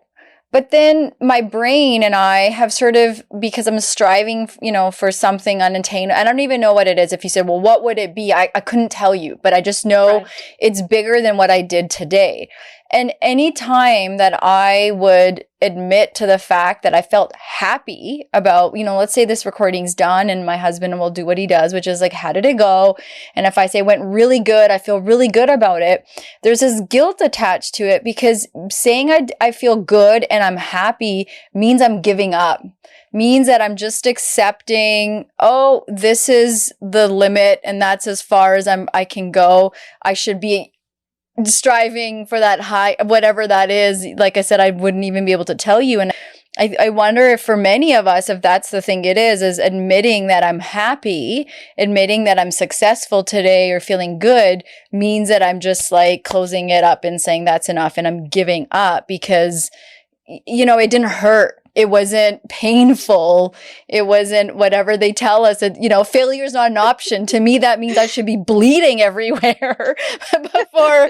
But then my brain and I have sort of, because I'm striving, for something unattainable. I don't even know what it is. If you said, well, what would it be? I couldn't tell you, but I just know it's bigger than what I did today. And any time that I would admit to the fact that I felt happy about, let's say this recording's done and my husband will do what he does, which is like, how did it go? And if I say it went really good, I feel really good about it. There's this guilt attached to it because saying I feel good and I'm happy means I'm giving up, means that I'm just accepting, oh, this is the limit and that's as far as I can go. I should be striving for that high, whatever that is. Like I said, I wouldn't even be able to tell you. And I wonder if for many of us, if that's the thing it is admitting that I'm happy, admitting that I'm successful today or feeling good means that I'm just like closing it up and saying that's enough and I'm giving up because, it didn't hurt. It wasn't painful. It wasn't whatever they tell us that, failure is not an option. To me, that means I should be bleeding everywhere before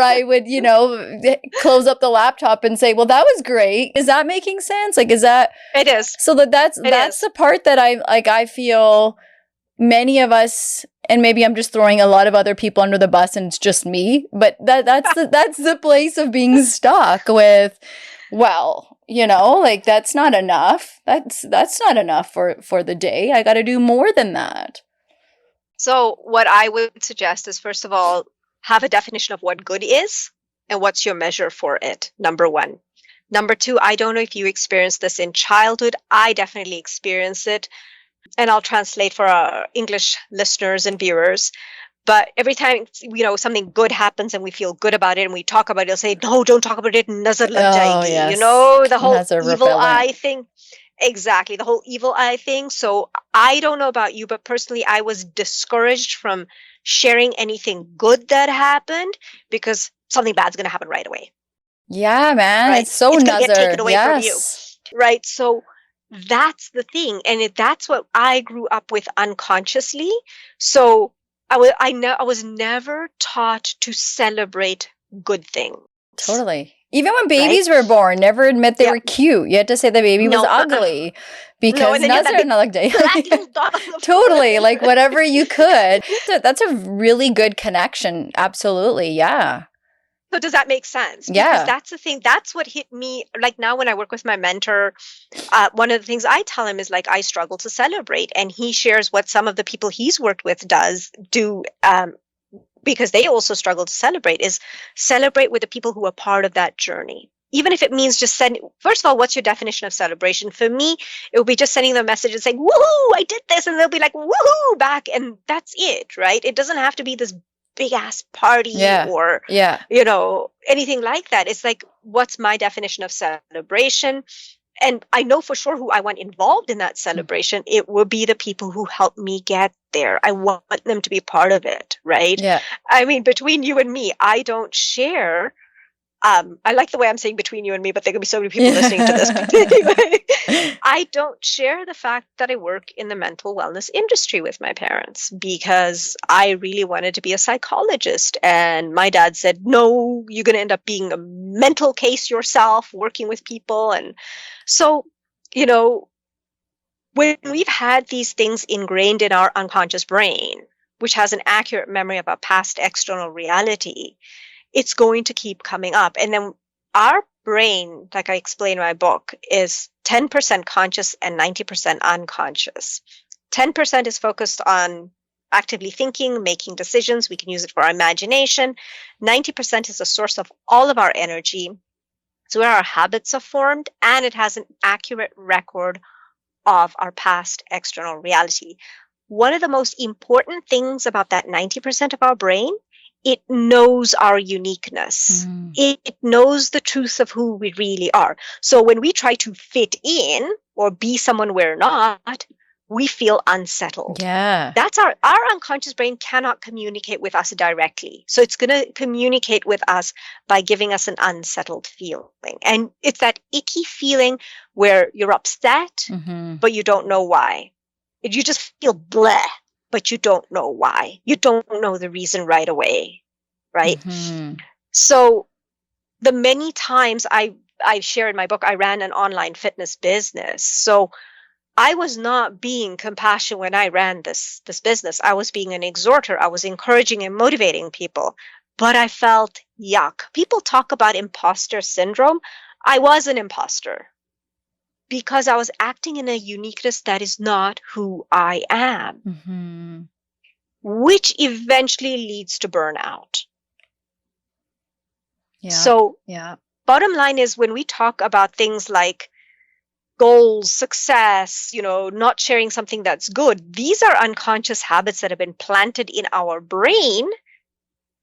I would, close up the laptop and say, well, that was great. Is that making sense? Like, is that? It is. So that's the part that I feel many of us, and maybe I'm just throwing a lot of other people under the bus and it's just me, but that's the place of being stuck with, well, like that's not enough. That's not enough for the day. I got to do more than that. So what I would suggest is, first of all, have a definition of what good is and what's your measure for it. Number one. Number two, I don't know if you experienced this in childhood. I definitely experienced it. And I'll translate for our English listeners and viewers. But every time, something good happens and we feel good about it and we talk about it, they'll say, no, don't talk about it. Nazar lag jayegi. Yes. The whole Nazar evil repellent. eye thing. Exactly. The whole evil eye thing. So I don't know about you, but personally, I was discouraged from sharing anything good that happened because something bad's going to happen right away. Yeah, man. Right? It's so it's nazar. Get taken away from you. Yes. Right. So that's the thing. And that's what I grew up with unconsciously. So I was never taught to celebrate good things. Totally. Even when babies were born, never admit they were cute. You had to say the baby was ugly because Nazar lag day. Totally. Like whatever you could. That's a really good connection. Absolutely. Yeah. So does that make sense? Yeah. Because that's the thing. That's what hit me. Like now when I work with my mentor, one of the things I tell him is like, I struggle to celebrate. And he shares what some of the people he's worked with do because they also struggle to celebrate, is celebrate with the people who are part of that journey. Even if it means just first of all, what's your definition of celebration? For me, it would be just sending them a message and saying, woohoo, I did this. And they'll be like, woohoo, back. And that's it, right? It doesn't have to be this big ass party or anything like that. It's like, what's my definition of celebration? And I know for sure who I want involved in that celebration. It will be the people who helped me get there. I want them to be part of it, right? Yeah. I mean, between you and me, I don't share. I like the way I'm saying between you and me, but there could be so many people listening to this. But anyway, I don't share the fact that I work in the mental wellness industry with my parents because I really wanted to be a psychologist. And my dad said, no, you're going to end up being a mental case yourself, working with people. And so, when we've had these things ingrained in our unconscious brain, which has an accurate memory of our past external reality, it's going to keep coming up. And then our brain, like I explain in my book, is 10% conscious and 90% unconscious. 10% is focused on actively thinking, making decisions. We can use it for our imagination. 90% is the source of all of our energy. It's where our habits are formed, and it has an accurate record of our past external reality. One of the most important things about that 90% of our brain it knows our uniqueness. It knows the truth of who we really are. So when we try to fit in or be someone we're not, we feel unsettled. Yeah. That's our unconscious brain cannot communicate with us directly. So it's going to communicate with us by giving us an unsettled feeling. And it's that icky feeling where you're upset, but you don't know why. You just feel bleh, but you don't know why. You don't know the reason right away, right? So the many times I share in my book, I ran an online fitness business. So I was not being compassionate when I ran this business. I was being an exhorter. I was encouraging and motivating people, but I felt yuck. People talk about imposter syndrome. I was an imposter because I was acting in a uniqueness that is not who I am, which eventually leads to burnout. Yeah. So bottom line is, when we talk about things like goals, success, not sharing something that's good, these are unconscious habits that have been planted in our brain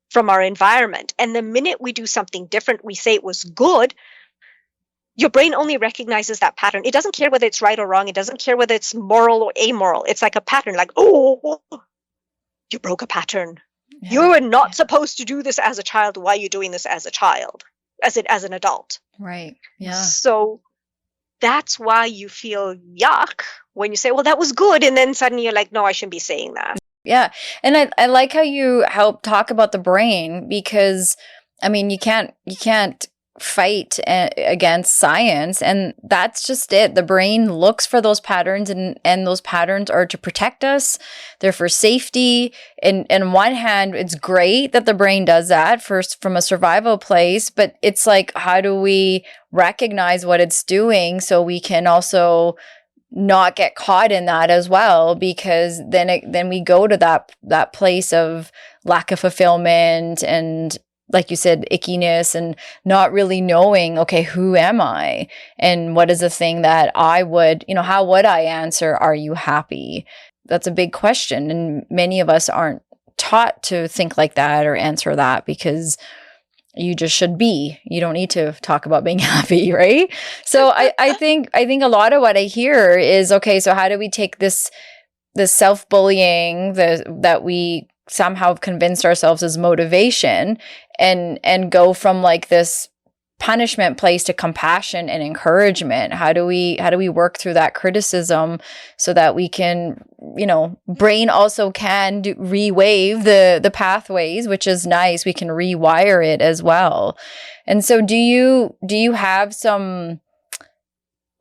from our environment. And the minute we do something different, we say it was good, your brain only recognizes that pattern. It doesn't care whether it's right or wrong. It doesn't care whether it's moral or amoral. It's like a pattern, like, oh, you broke a pattern. Yeah. You were not supposed to do this as a child. Why are you doing this as a child, as an adult? Right. Yeah. So that's why you feel yuck when you say, well, that was good. And then suddenly you're like, no, I shouldn't be saying that. Yeah. And I like how you help talk about the brain, because I mean, you can't fight against science, and that's just it. The brain looks for those patterns, and those patterns are to protect us. They're for safety. And on one hand, it's great that the brain does that first from a survival place, but it's like, how do we recognize what it's doing so we can also not get caught in that as well? Because then we go to that place of lack of fulfillment and, like you said, ickiness, and not really knowing, okay, who am I? And what is the thing that I would, how would I answer, are you happy? That's a big question. And many of us aren't taught to think like that or answer that, because you just should be. You don't need to talk about being happy, right? So I think a lot of what I hear is, okay, so how do we take this self-bullying that we somehow have convinced ourselves is motivation, and go from like this punishment place to compassion and encouragement? How do we work through that criticism so that we can, brain also can rewave the pathways, which is nice. We can rewire it as well. And so do you have some,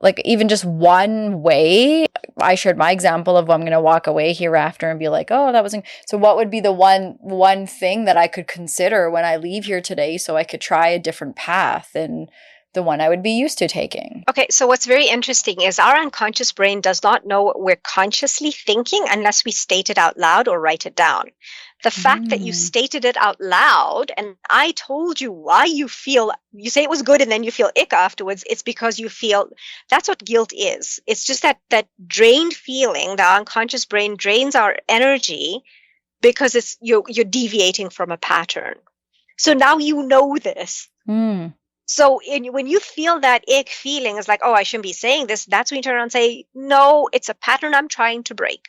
like, even just one way? I shared my example of, I'm going to walk away hereafter and be like, oh, that wasn't. So what would be the one thing that I could consider when I leave here today, so I could try a different path than the one I would be used to taking? Okay, so what's very interesting is our unconscious brain does not know what we're consciously thinking unless we state it out loud or write it down. The fact that you stated it out loud and I told you why you say it was good and then you feel ick afterwards, it's because you feel, that's what guilt is. It's just that drained feeling. The unconscious brain drains our energy because it's you're deviating from a pattern. So now you know this. So when you feel that ick feeling, it's like, oh, I shouldn't be saying this. That's when you turn around and say, no, it's a pattern I'm trying to break.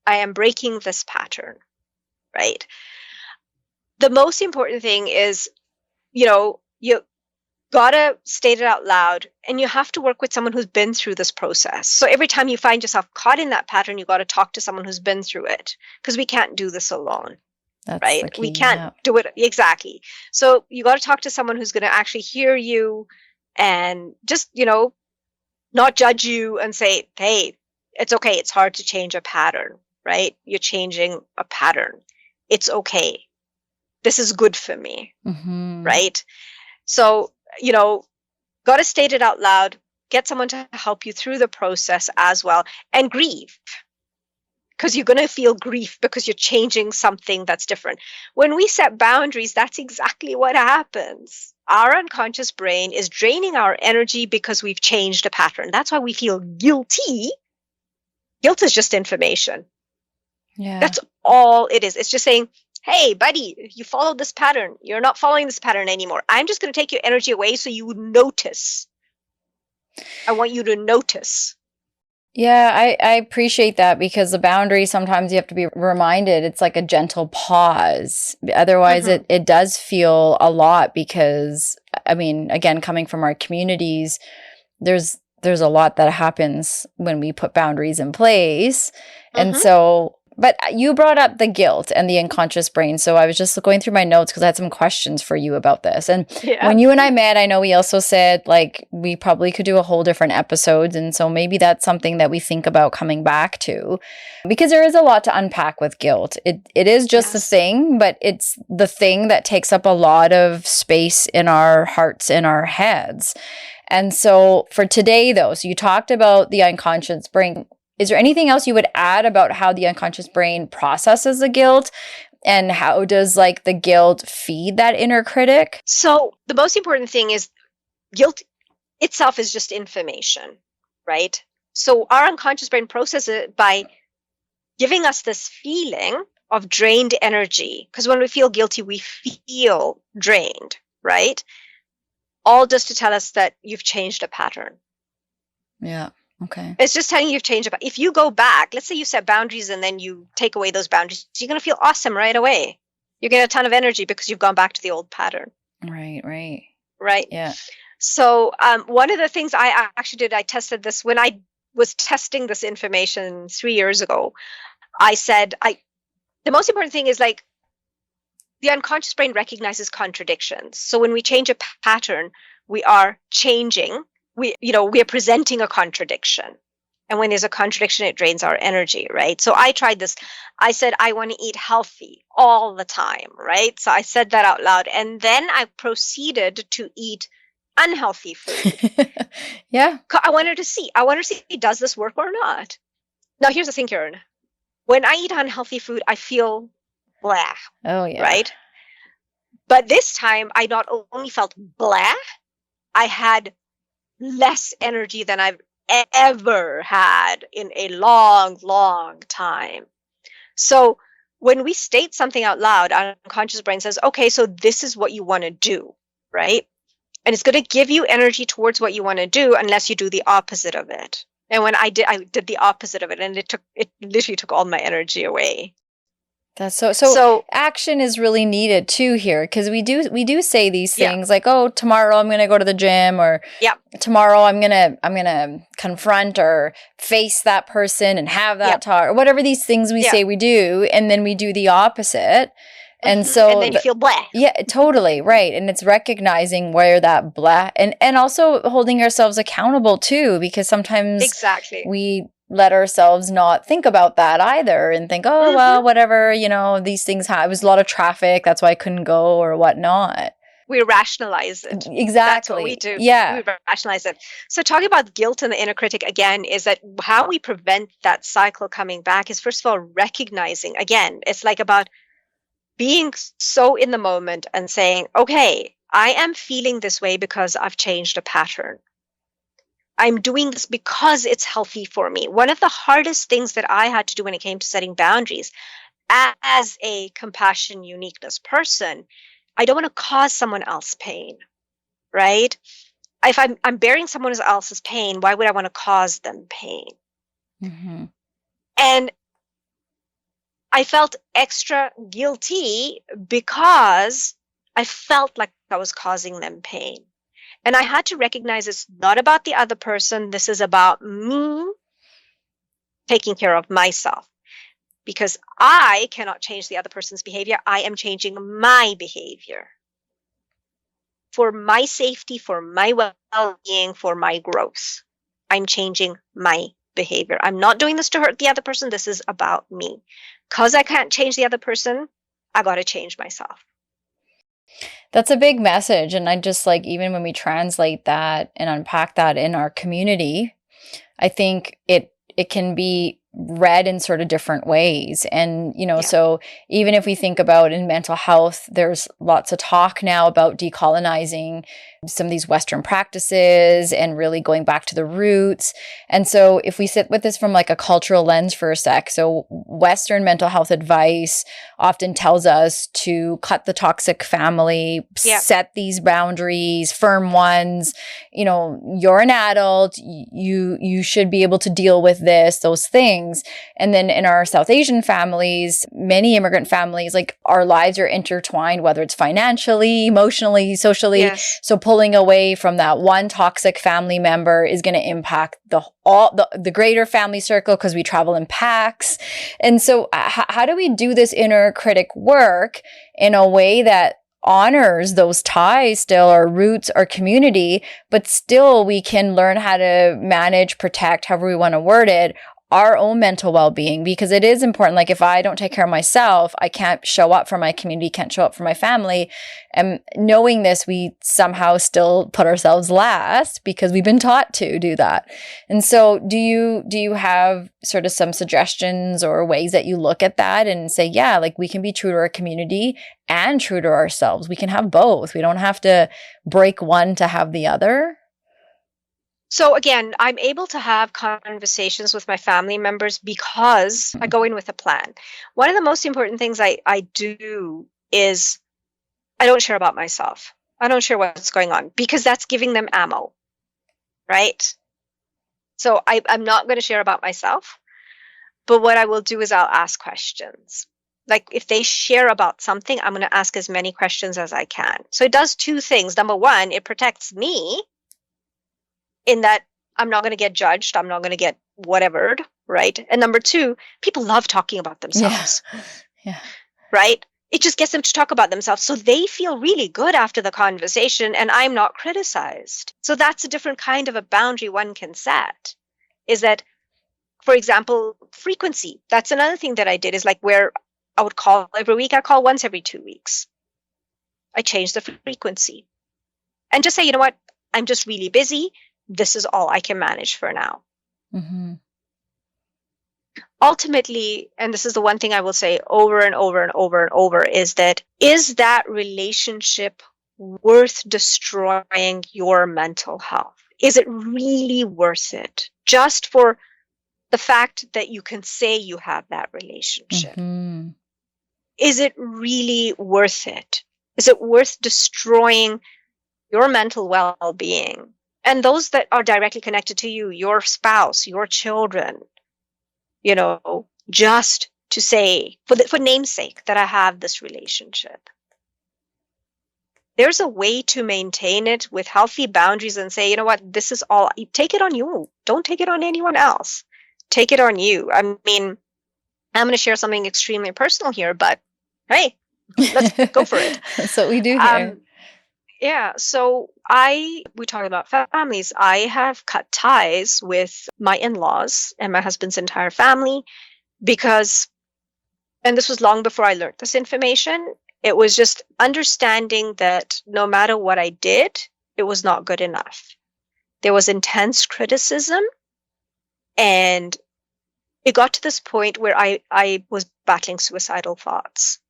I am breaking this pattern, right? The most important thing is, you gotta state it out loud, and you have to work with someone who's been through this process. So every time you find yourself caught in that pattern, you got to talk to someone who's been through it, because we can't do this alone. That's right. We can't do it. Exactly. So you got to talk to someone who's going to actually hear you and just, not judge you and say, hey, it's okay. It's hard to change a pattern, right? You're changing a pattern. It's okay. This is good for me. Right? So, got to state it out loud, get someone to help you through the process as well, and grieve. Because you're going to feel grief because you're changing something that's different. When we set boundaries, that's exactly what happens. Our unconscious brain is draining our energy because we've changed a pattern. That's why we feel guilty. Guilt is just information. Yeah. That's all it is. It's just saying, hey, buddy, you followed this pattern. You're not following this pattern anymore. I'm just going to take your energy away so you would notice. I want you to notice. Yeah, I appreciate that, because the boundary, sometimes you have to be reminded, it's like a gentle pause. Otherwise, it does feel a lot, because, I mean, again, coming from our communities, there's a lot that happens when we put boundaries in place. And so, but you brought up the guilt and the unconscious brain. So I was just going through my notes because I had some questions for you about this. And when you and I met, I know we also said like we probably could do a whole different episodes. And so maybe that's something that we think about coming back to, because there is a lot to unpack with guilt. It is just a thing, but it's the thing that takes up a lot of space in our hearts, in our heads. And so for today, though, so you talked about the unconscious brain. Is there anything else you would add about how the unconscious brain processes the guilt, and how does like the guilt feed that inner critic? So the most important thing is guilt itself is just information, right? So our unconscious brain processes it by giving us this feeling of drained energy. Because when we feel guilty, we feel drained, right? All just to tell us that you've changed a pattern. Yeah. Okay. It's just telling you you've changed. If you go back, let's say you set boundaries and then you take away those boundaries, you're going to feel awesome right away. You get a ton of energy because you've gone back to the old pattern. Right. Yeah. So one of the things I actually did, I tested this when I was testing this information 3 years ago. I said, the most important thing is like the unconscious brain recognizes contradictions. So when we change a pattern, we are changing. We are presenting a contradiction. And when there's a contradiction, it drains our energy, right? So I tried this. I said, I want to eat healthy all the time, right? So I said that out loud. And then I proceeded to eat unhealthy food. Yeah. I wanted to see, does this work or not? Now, here's the thing, Kiran. When I eat unhealthy food, I feel blah. Oh, yeah. Right? But this time, I not only felt blah, I had less energy than I've ever had in a long, long time. So when we state something out loud, our unconscious brain says, okay, so this is what you want to do, right? And it's going to give you energy towards what you want to do unless you do the opposite of it. And when I did the opposite of it, and it literally took all my energy away. That's so action is really needed too here, because we do say these things like, oh, tomorrow I'm going to go to the gym, or tomorrow I'm going to confront or face that person and have that talk, or whatever these things we say we do, and then we do the opposite. And so and then you feel blah. Yeah, totally. Right. And it's recognizing where that blah, and also holding ourselves accountable too, because sometimes we let ourselves not think about that either and think, oh, well, whatever, these things it was a lot of traffic, that's why I couldn't go, or whatnot. We rationalize it. Exactly. That's what we do. Yeah. We rationalize it. So talking about guilt and the inner critic again is that how we prevent that cycle coming back is, first of all, recognizing, again, it's like about being so in the moment and saying, okay, I am feeling this way because I've changed a pattern. I'm doing this because it's healthy for me. One of the hardest things that I had to do when it came to setting boundaries as a compassion uniqueness person, I don't want to cause someone else pain, right? If I'm bearing someone else's pain, why would I want to cause them pain? Mm-hmm. And I felt extra guilty because I felt like I was causing them pain. And I had to recognize it's not about the other person. This is about me taking care of myself. Because I cannot change the other person's behavior. I am changing my behavior. For my safety, for my well-being, for my growth. I'm changing my behavior. I'm not doing this to hurt the other person. This is about me. Because I can't change the other person, I got to change myself. That's a big message. And I just even when we translate that and unpack that in our community, I think it can be read in sort of different ways. And, Yeah. so even if we think about in mental health, there's lots of talk now about decolonizing some of these Western practices and really going back to the roots. And so if we sit with this from like a cultural lens for a sec, so Western mental health advice often tells us to cut the toxic family, Yeah. set these boundaries, firm ones. You're an adult, you should be able to deal with those things. And then in our South Asian families, many immigrant families, like our lives are intertwined, whether it's financially, emotionally, socially. Yes. So pulling away from that one toxic family member is going to impact the greater family circle because we travel in packs. And so how do we do this inner critic work in a way that honors those ties still, our roots, our community, but still we can learn how to manage, protect, however we want to word it, our own mental well-being? Because it is important. Like if I don't take care of myself, I can't show up for my community, can't show up for my family. And knowing this, we somehow still put ourselves last because we've been taught to do that. And so do you have sort of some suggestions or ways that you look at that and say, yeah, like we can be true to our community and true to ourselves. We can have both. We don't have to break one to have the other. So again, I'm able to have conversations with my family members because I go in with a plan. One of the most important things I do is I don't share about myself. I don't share what's going on because that's giving them ammo, right? So I'm not going to share about myself, but what I will do is I'll ask questions. Like if they share about something, I'm going to ask as many questions as I can. So it does two things. Number one, it protects me in that I'm not going to get judged. I'm not going to get whatevered, right? And number two, people love talking about themselves, Yeah. right? It just gets them to talk about themselves. So they feel really good after the conversation and I'm not criticized. So that's a different kind of a boundary one can set is that, for example, frequency. That's another thing that I did is like where I would call every week. I call once every 2 weeks. I changed the frequency and just say, you know what? I'm just really busy. This is all I can manage for now. Mm-hmm. Ultimately, and this is the one thing I will say over and over and over and over, is that relationship worth destroying your mental health? Is it really worth it? Just for the fact that you can say you have that relationship. Mm-hmm. Is it really worth it? Is it worth destroying your mental well-being? And those that are directly connected to you, your spouse, your children, just to say, for namesake, that I have this relationship. There's a way to maintain it with healthy boundaries and say, you know what, this is all, take it on you. Don't take it on anyone else. Take it on you. I mean, I'm going to share something extremely personal here, but hey, let's go for it. That's what we do here. Yeah, so we talk about families. I have cut ties with my in-laws and my husband's entire family because, and this was long before I learned this information, it was just understanding that no matter what I did, it was not good enough. There was intense criticism and it got to this point where I was battling suicidal thoughts.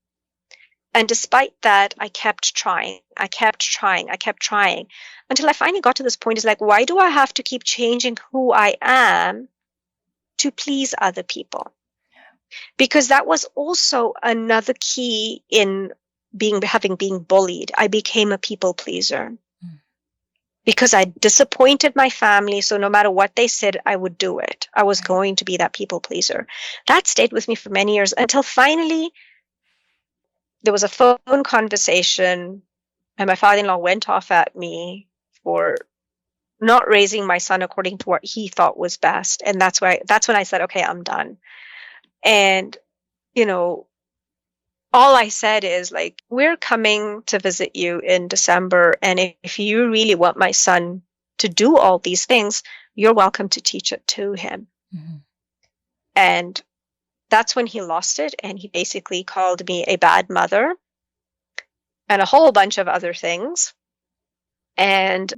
And despite that, I kept trying until I finally got to this point. Is like, why do I have to keep changing who I am to please other people? Because that was also another key in having been bullied. I became a people pleaser because I disappointed my family. So no matter what they said, I would do it. I was going to be that people pleaser. That stayed with me for many years until finally there was a phone conversation and my father-in-law went off at me for not raising my son according to what he thought was best. And that's when I said, okay, I'm done. And, all I said is like, we're coming to visit you in December. And if you really want my son to do all these things, you're welcome to teach it to him. Mm-hmm. And that's when he lost it. And he basically called me a bad mother and a whole bunch of other things. And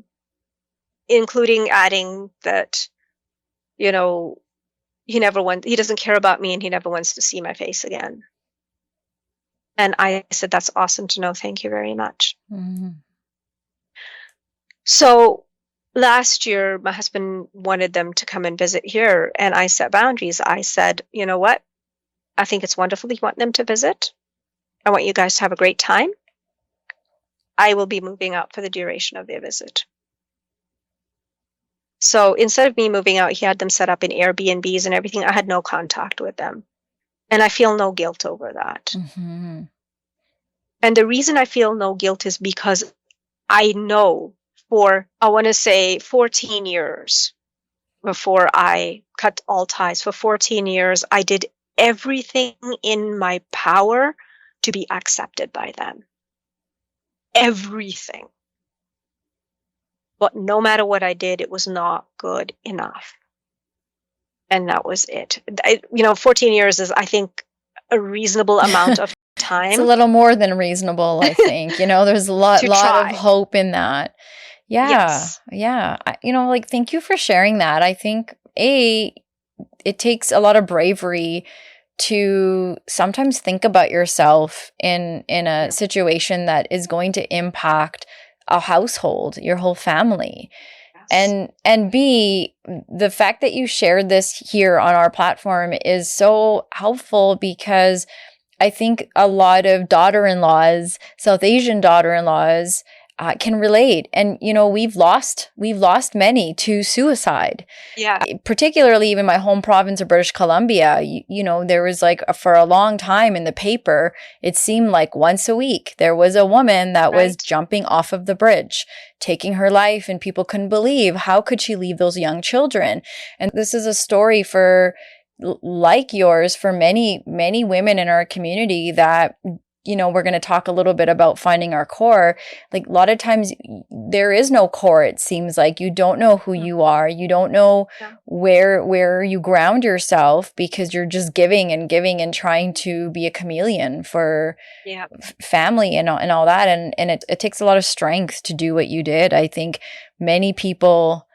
including adding that, he doesn't care about me, and he never wants to see my face again. And I said, that's awesome to know. Thank you very much. Mm-hmm. So last year, my husband wanted them to come and visit here, and I set boundaries. I said, you know what? I think it's wonderful that you want them to visit. I want you guys to have a great time. I will be moving out for the duration of their visit. So instead of me moving out, he had them set up in Airbnbs and everything. I had no contact with them. And I feel no guilt over that. Mm-hmm. And the reason I feel no guilt is because I know for, I want to say 14 years before I cut all ties, for 14 years, I did everything in my power to be accepted by them. Everything. But no matter what I did, it was not good enough. And that was it. 14 years is, I think, a reasonable amount of time. It's a little more than reasonable, I think. There's a lot of hope in that. Yeah. Yes. Yeah. Thank you for sharing that. I think, it takes a lot of bravery to sometimes think about yourself in a situation that is going to impact a household, your whole family. Yes. And B, the fact that you shared this here on our platform is so helpful, because I think a lot of daughter-in-laws, South Asian daughter-in-laws, can relate. And, we've lost many to suicide. Yeah. Particularly even my home province of British Columbia, there was for a long time in the paper, it seemed like once a week, there was a woman that was jumping off of the bridge, taking her life, and people couldn't believe, how could she leave those young children? And this is a story like yours for many, many women in our community that, we're going to talk a little bit about finding our core. A lot of times there is no core. It seems like you don't know who you are. You don't know where you ground yourself, because you're just giving and trying to be a chameleon for family and all that. And it takes a lot of strength to do what you did. I think many people,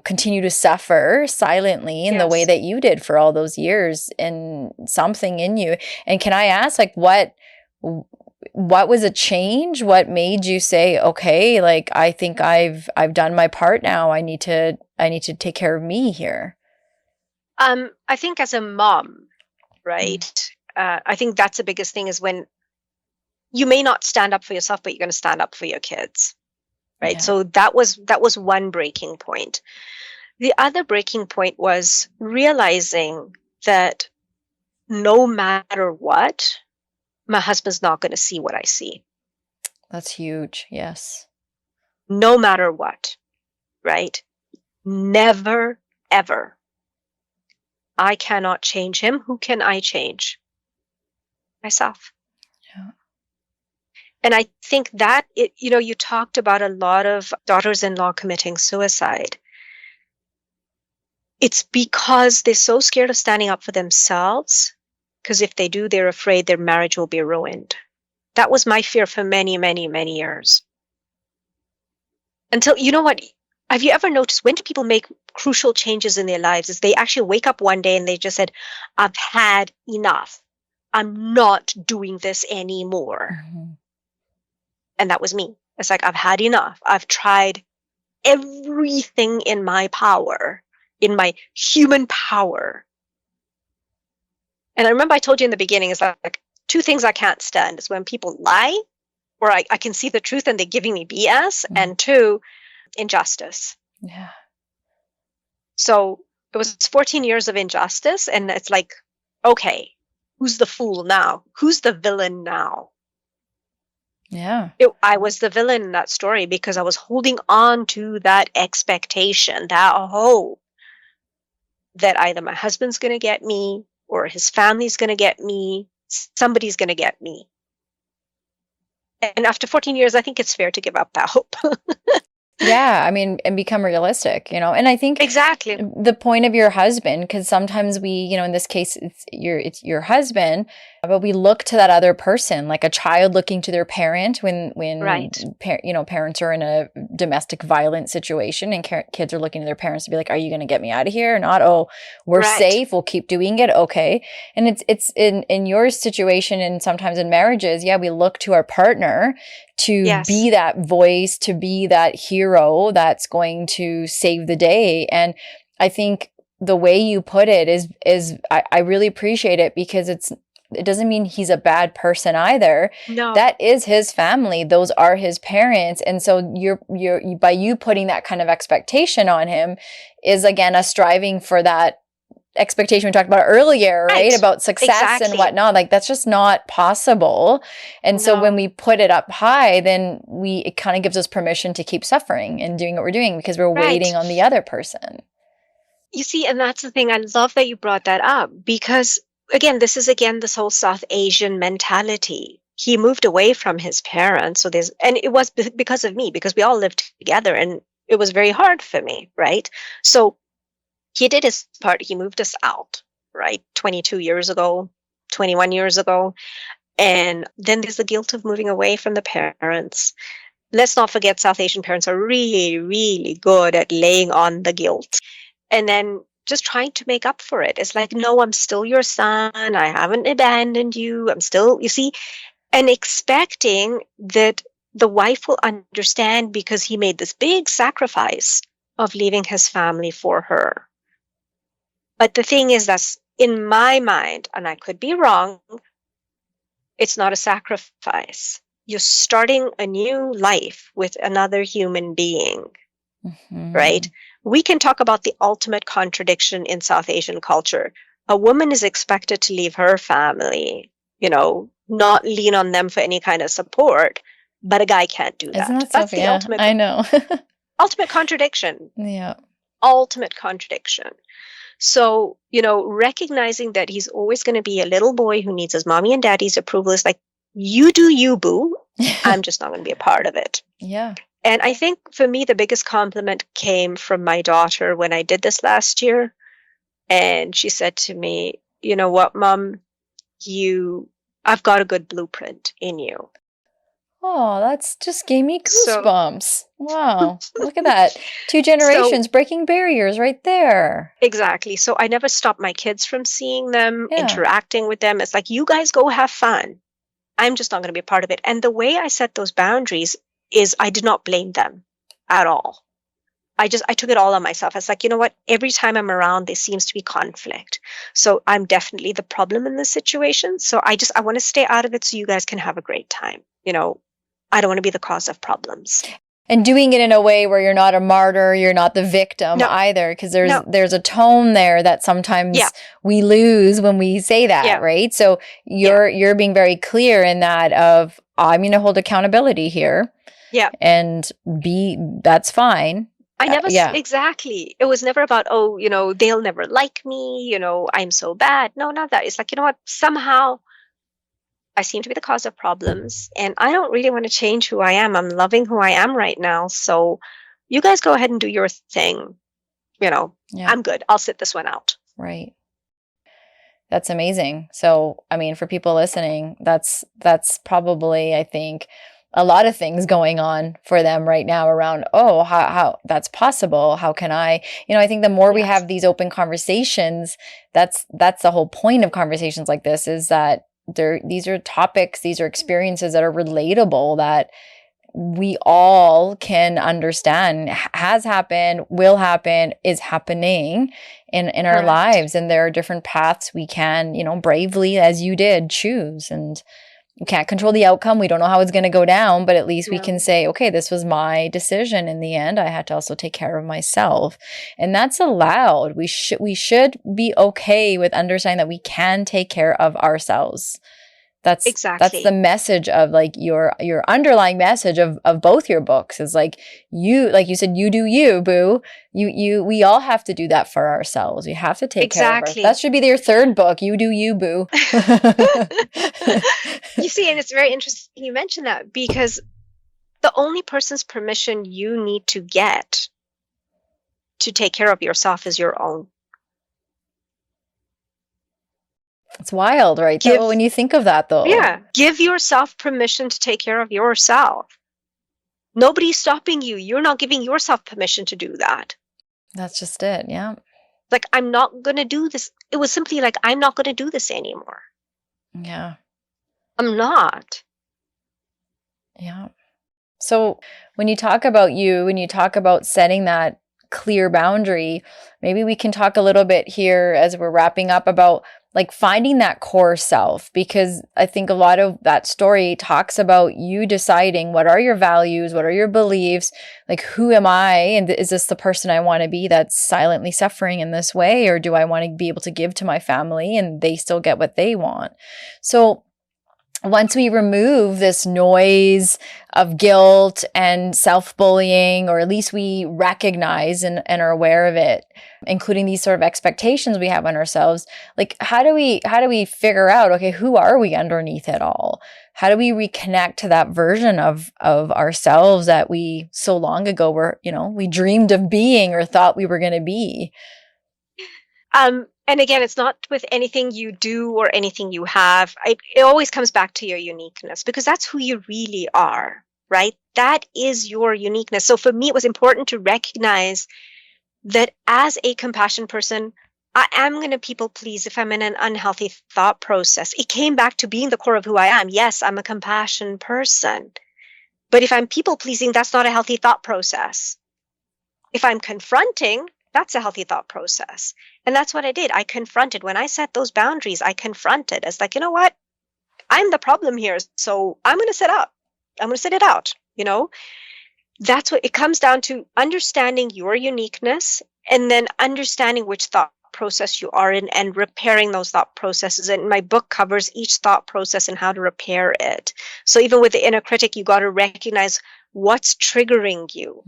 continue to suffer silently in the way that you did for all those years, and something in you. And can I ask, what was a change? What made you say, okay, I think I've done my part now. I need to take care of me here. I think as a mom, right? I think that's the biggest thing, is when you may not stand up for yourself, but you're going to stand up for your kids. Right. Yeah. So that was one breaking point. The other breaking point was realizing that no matter what, my husband's not going to see what I see. That's huge. Yes. No matter what. Right. Never, ever. I cannot change him. Who can I change? Myself. Yeah. And I think that, you talked about a lot of daughters-in-law committing suicide. It's because they're so scared of standing up for themselves, because if they do, they're afraid their marriage will be ruined. That was my fear for many, many, many years. Until, what? Have you ever noticed, when do people make crucial changes in their lives? Is they actually wake up one day and they just said, I've had enough. I'm not doing this anymore. Mm-hmm. And that was me. It's I've had enough. I've tried everything in my power, in my human power. And I remember I told you in the beginning, it's two things I can't stand. Is when people lie, or I can see the truth and they're giving me BS. Mm-hmm. And two, injustice. Yeah. So it was 14 years of injustice. And it's okay, who's the fool now? Who's the villain now? Yeah. I was the villain in that story, because I was holding on to that expectation, that hope that either my husband's going to get me, or his family's going to get me, somebody's going to get me. And after 14 years, I think it's fair to give up that hope. Yeah, I mean, and become realistic, and I think Exactly. the point of your husband, because sometimes we, in this case, it's your husband, but we look to that other person, like a child looking to their parent when Right. parents are in a domestic violence situation, and kids are looking to their parents to be like, "Are you going to get me out of here or not? Oh, we're Right. safe. We'll keep doing it. Okay." And it's in your situation, and sometimes in marriages, yeah, we look to our partner to be Yes. that voice, to be that hero that's going to save the day. And I think the way you put it is I really appreciate it, because it doesn't mean he's a bad person either. No. That is his family. Those are his parents. And so you're by you putting that kind of expectation on him is again a striving for that expectation we talked about earlier, right? Right. About success and Exactly. whatnot. Like that's just not possible. And so when No. we put it up high, then it kind of gives us permission to keep suffering and doing what we're doing because we're Right. waiting on the other person. You see, and that's the thing. I love that you brought that up because, again, this whole South Asian mentality. He moved away from his parents. And it was because of me, because we all lived together and it was very hard for me, right? So he did his part. He moved us out, right? 22 years ago, 21 years ago. And then there's the guilt of moving away from the parents. Let's not forget South Asian parents are really, really good at laying on the guilt and then just trying to make up for it. It's like, no, I'm still your son. I haven't abandoned you. I'm still, you see, and expecting that the wife will understand because he made this big sacrifice of leaving his family for her. But the thing is, that's in my mind, and I could be wrong, it's not a sacrifice. You're starting a new life with another human being, right? We can talk about the ultimate contradiction in South Asian culture. A woman is expected to leave her family, not lean on them for any kind of support, but a guy can't do Isn't that. that That's so? the Yeah, I know. ultimate contradiction. Yeah. Ultimate contradiction. So, recognizing that he's always going to be a little boy who needs his mommy and daddy's approval is like, you do you, boo. I'm just not going to be a part of it. Yeah. And I think for me, the biggest compliment came from my daughter when I did this last year. And she said to me, you know what, Mom, I've got a good blueprint in you. Oh, that's just gave me So, goosebumps. Wow. Look at that. 2 generations breaking barriers right there. Exactly. So I never stopped my kids from seeing them, Yeah. interacting with them. It's like, you guys go have fun. I'm just not going to be a part of it. And the way I set those boundaries is I did not blame them at all. I took it all on myself. I was like, you know what? Every time I'm around, there seems to be conflict. So I'm definitely the problem in this situation. So I want to stay out of it so you guys can have a great time. I don't want to be the cause of problems. And doing it in a way where you're not a martyr, you're not the victim either, because there's a tone there that sometimes we lose when we say that, right? So you're being very clear in that of, I'm going to hold accountability here. Yeah. And that's fine. I never, exactly. It was never about, they'll never like me, I'm so bad. No, not that. It's like, you know what? Somehow I seem to be the cause of problems and I don't really want to change who I am. I'm loving who I am right now. So you guys go ahead and do your thing. I'm good. I'll sit this one out. Right. That's amazing. So, I mean, for people listening, that's probably, I think, a lot of things going on for them right now around, how that's possible. How can I think the more we have these open conversations, that's the whole point of conversations like this, is that these are topics, these are experiences that are relatable, that we all can understand, has happened, will happen, is happening in our lives. And there are different paths we can, bravely, as you did, choose. And we can't control the outcome. We don't know how it's going to go down, but at least we can say, okay, this was my decision. In the end, I had to also take care of myself. And that's allowed. We should be okay with understanding that we can take care of ourselves. That's the message of like your underlying message of both your books is like you said, you do you, boo. We all have to do that for ourselves. We have to take care of ourselves. That should be your third book. You do you, boo. You see, and it's very interesting you mentioned that, because The only person's permission you need to get to take care of yourself is your own. It's wild, right? Though, when you think of that, though. Yeah. Give yourself permission to take care of yourself. Nobody's stopping you. You're not giving yourself permission to do that. That's just it. Yeah. Like, I'm not going to do this. It was simply like, I'm not going to do this anymore. Yeah. I'm not. Yeah. So when you talk about setting that clear boundary, maybe we can talk a little bit here as we're wrapping up about like finding that core self, because I think a lot of that story talks about you deciding what are your values, what are your beliefs, like who am I, and is this the person I want to be that's silently suffering in this way, or do I want to be able to give to my family and they still get what they want? So once we remove this noise of guilt and self-bullying, or at least we recognize and are aware of it, including these sort of expectations we have on ourselves, like how do we figure out, okay, who are we underneath it all? How do we reconnect to that version of ourselves that we so long ago we dreamed of being or thought we were going to be? And again, it's not with anything you do or anything you have. It always comes back to your uniqueness, because that's who you really are, right? That is your uniqueness. So for me, it was important to recognize that as a compassion person, I am going to people please if I'm in an unhealthy thought process. It came back to being the core of who I am. Yes, I'm a compassion person. But if I'm people pleasing, that's not a healthy thought process. If I'm confronting, that's a healthy thought process. And that's what I did. I confronted. When I set those boundaries, I confronted. It's like, you know what? I'm the problem here. So I'm going to sit up. I'm going to sit it out. That's what it comes down to, understanding your uniqueness and then understanding which thought process you are in and repairing those thought processes. And my book covers each thought process and how to repair it. So even with the inner critic, you got to recognize what's triggering you.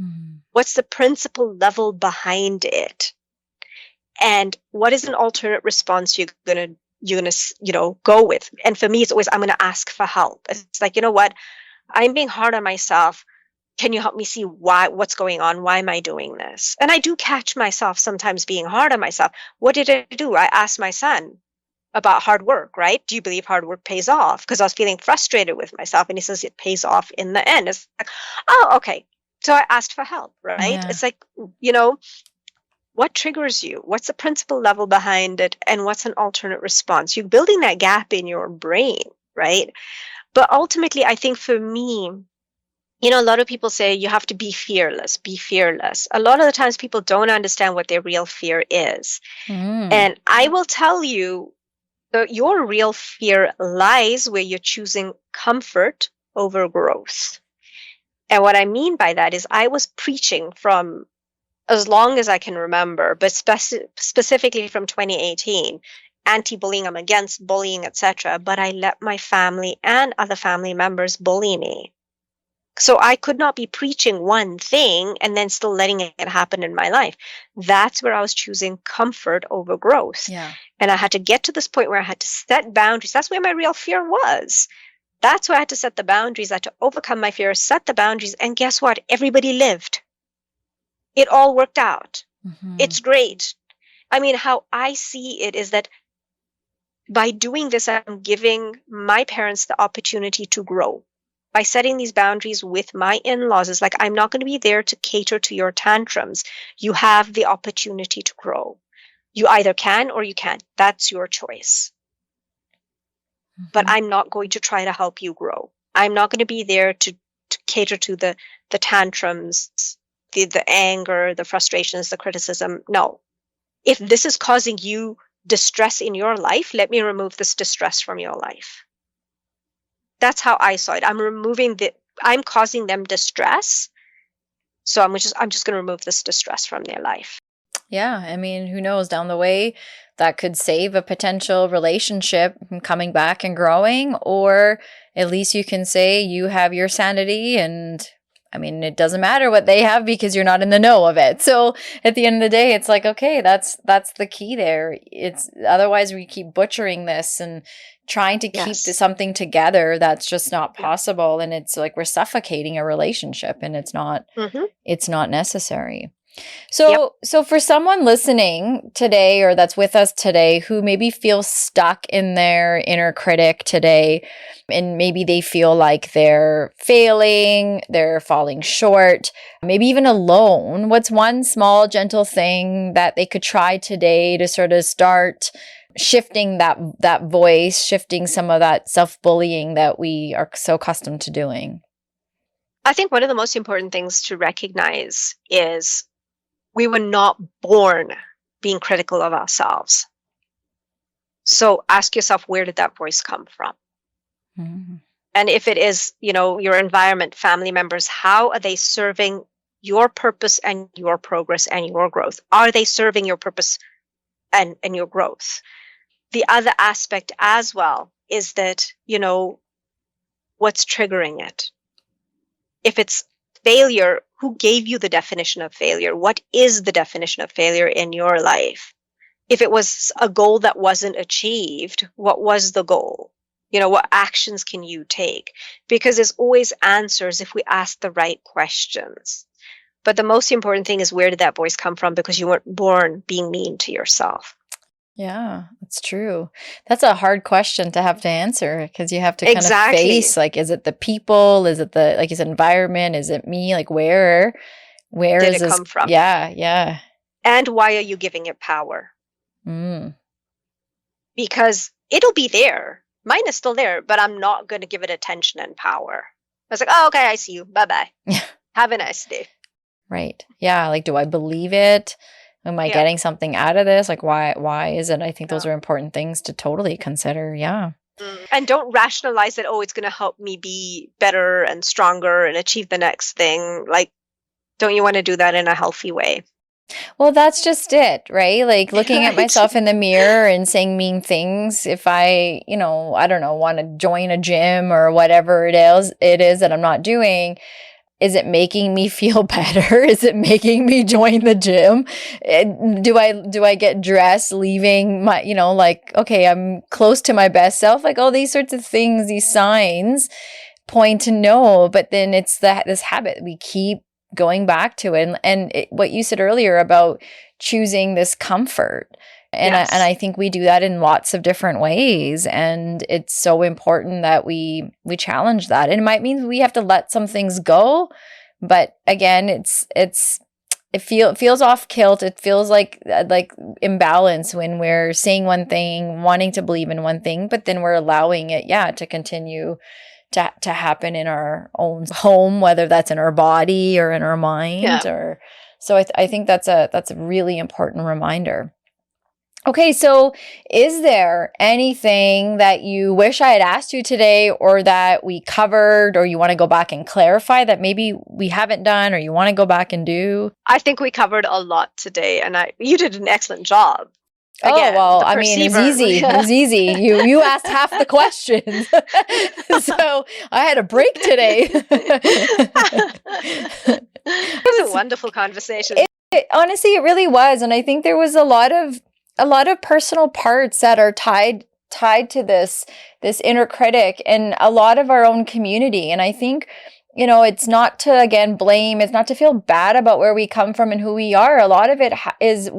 What's the principle level behind it? And what is an alternate response you're gonna go with? And for me, it's always, I'm gonna ask for help. It's like, you know what? I'm being hard on myself. Can you help me see what's going on? Why am I doing this? And I do catch myself sometimes being hard on myself. What did I do? I asked my son about hard work, right? Do you believe hard work pays off? Because I was feeling frustrated with myself, and he says it pays off in the end. It's like, oh, okay. So I asked for help, right? Yeah. It's like, what triggers you? What's the principle level behind it? And what's an alternate response? You're building that gap in your brain, right? But ultimately, I think for me, a lot of people say you have to be fearless, be fearless. A lot of the times people don't understand what their real fear is. And I will tell you that your real fear lies where you're choosing comfort over growth. And what I mean by that is I was preaching from as long as I can remember, but specifically from 2018, anti-bullying, I'm against bullying, etc. But I let my family and other family members bully me. So I could not be preaching one thing and then still letting it happen in my life. That's where I was choosing comfort over growth. Yeah. And I had to get to this point where I had to set boundaries. That's where my real fear was. That's where I had to set the boundaries. I had to overcome my fear, set the boundaries. And guess what? Everybody lived. It all worked out. It's great. I mean, how I see it is that by doing this, I'm giving my parents the opportunity to grow. By setting these boundaries with my in-laws, it's like, I'm not going to be there to cater to your tantrums. You have the opportunity to grow. You either can or you can't. That's your choice. But I'm not going to try to help you grow. I'm not going to be there to cater to the tantrums, the anger, the frustrations, the criticism. No. If this is causing you distress in your life, let me remove this distress from your life. That's how I saw it. I'm causing them distress. So I'm just going to remove this distress from their life. Yeah. I mean, who knows, down the way that could save a potential relationship from coming back and growing, or at least you can say you have your sanity and I mean, it doesn't matter what they have because you're not in the know of it. So at the end of the day, it's like, okay, that's the key there. It's otherwise we keep butchering this and trying to keep something together that's just not possible. And it's like we're suffocating a relationship, and it's not necessary. So for someone listening today or that's with us today who maybe feels stuck in their inner critic today, and maybe they feel like they're failing, they're falling short, maybe even alone, what's one small, gentle thing that they could try today to sort of start shifting that voice, shifting some of that self-bullying that we are so accustomed to doing? I think one of the most important things to recognize is we were not born being critical of ourselves. So ask yourself, where did that voice come from? Mm-hmm. And if it is, your environment, family members, how are they serving your purpose and your progress and your growth? Are they serving your purpose and your growth? The other aspect as well is that, what's triggering it? If it's failure, who gave you the definition of failure? What is the definition of failure in your life? If it was a goal that wasn't achieved, what was the goal? What actions can you take? Because there's always answers if we ask the right questions. But the most important thing is, where did that voice come from? Because you weren't born being mean to yourself. Yeah, that's true. That's a hard question to have to answer, because you have to kind of face, like, is it the people? Is it the, like you said, environment? Is it me? Like, where did is it this come from? Yeah. And why are you giving it power? Because it'll be there. Mine is still there, but I'm not going to give it attention and power. I was like, oh, okay, I see you. Bye-bye. Have a nice day. Right. Yeah. Like, do I believe it? Am I getting something out of this? Like, why is it? I think those are important things to totally consider. Yeah. And don't rationalize it. Oh, it's going to help me be better and stronger and achieve the next thing. Like, don't you want to do that in a healthy way? Well, that's just it, right? Like looking at myself in the mirror and saying mean things. If I, I don't know, want to join a gym or whatever it is that I'm not doing, is it making me feel better? Is it making me join the gym? Do I get dressed leaving my, like, okay, I'm close to my best self? Like all these sorts of things, these signs point to no, but then it's this habit. We keep going back to it. And what you said earlier about choosing this comfort. And I think we do that in lots of different ways. And it's so important that we challenge that. And it might mean we have to let some things go. But again, it feels off kilt. It feels like imbalance when we're saying one thing, wanting to believe in one thing, but then we're allowing it, to continue to happen in our own home, whether that's in our body or in our mind. Or so I think that's a really important reminder. Okay, so is there anything that you wish I had asked you today, or that we covered, or you want to go back and clarify that maybe we haven't done, or you want to go back and do? I think we covered a lot today, and you did an excellent job. Again, I mean, it was easy. It was easy. You asked half the questions. So I had a break today. It was a wonderful conversation. Honestly, it really was. And I think there was a lot of personal parts that are tied to this inner critic and a lot of our own community. And I think, it's not to, again, blame. It's not to feel bad about where we come from and who we are. A lot of it is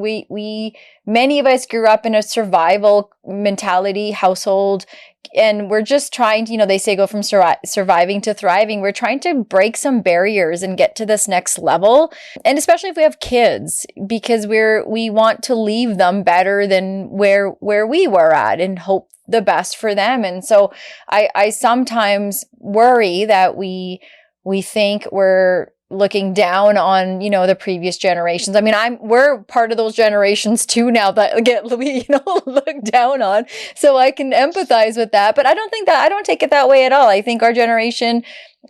many of us grew up in a survival mentality household, and we're just trying to, they say go from surviving to thriving. We're trying to break some barriers and get to this next level. And especially if we have kids, because we want to leave them better than where we were at and hope the best for them. And so I sometimes worry that we think we're looking down on, the previous generations. I mean, we're part of those generations too now that get, looked down on. So I can empathize with that, but I don't take it that way at all. I think our generation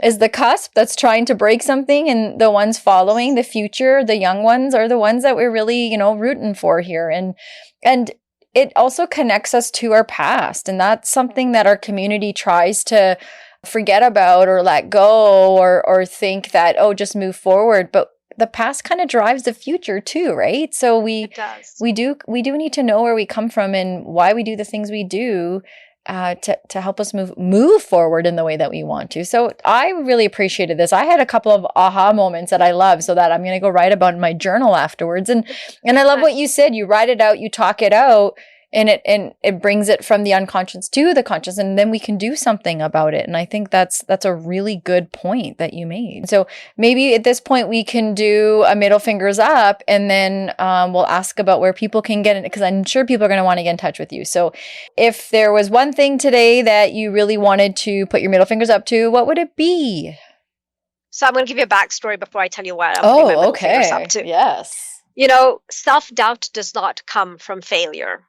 is the cusp that's trying to break something, and the ones following the future, the young ones, are the ones that we're really, rooting for here. And it also connects us to our past. And that's something that our community tries to forget about or let go or think that, oh, just move forward. But the past kind of drives the future too, right? So It does. we do need to know where we come from and why we do the things we do, to help us move forward in the way that we want to. So I really appreciated this. I had a couple of aha moments that I love, so that I'm going to go write about in my journal afterwards. And I love what you said. You write it out, you talk it out, and it brings it from the unconscious to the conscious, and then we can do something about it. And I think that's a really good point that you made. So maybe at this point we can do a middle fingers up, and then we'll ask about where people can get it, because I'm sure people are going to want to get in touch with you. So if there was one thing today that you really wanted to put your middle fingers up to, what would it be? So I'm going to give you a backstory before I tell you what I'm putting my middle fingers up to. Yes. Self-doubt does not come from failure.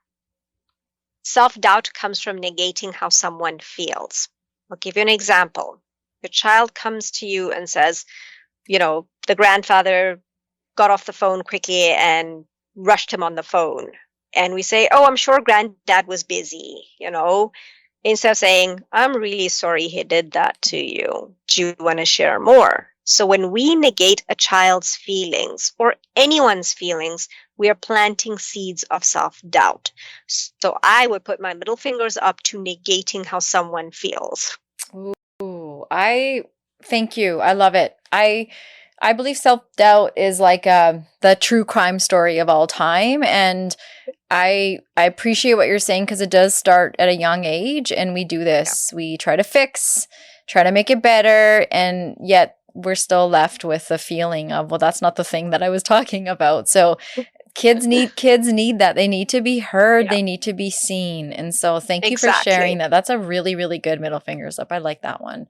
Self-doubt comes from negating how someone feels. I'll give you an example. Your child comes to you and says, the grandfather got off the phone quickly and rushed him on the phone. And we say, oh, I'm sure granddad was busy, instead of saying, I'm really sorry he did that to you. Do you want to share more? So when we negate a child's feelings or anyone's feelings, we are planting seeds of self-doubt. So I would put my middle fingers up to negating how someone feels. Ooh, thank you. I love it. I believe self-doubt is like the true crime story of all time. And I appreciate what you're saying, because it does start at a young age, and we do this. Yeah. We try to fix, try to make it better, and yet we're still left with the feeling of, well, that's not the thing that I was talking about. So kids need that. They need to be heard. Yeah. They need to be seen. And so thank you for sharing that. That's a really, really good middle fingers up. I like that one.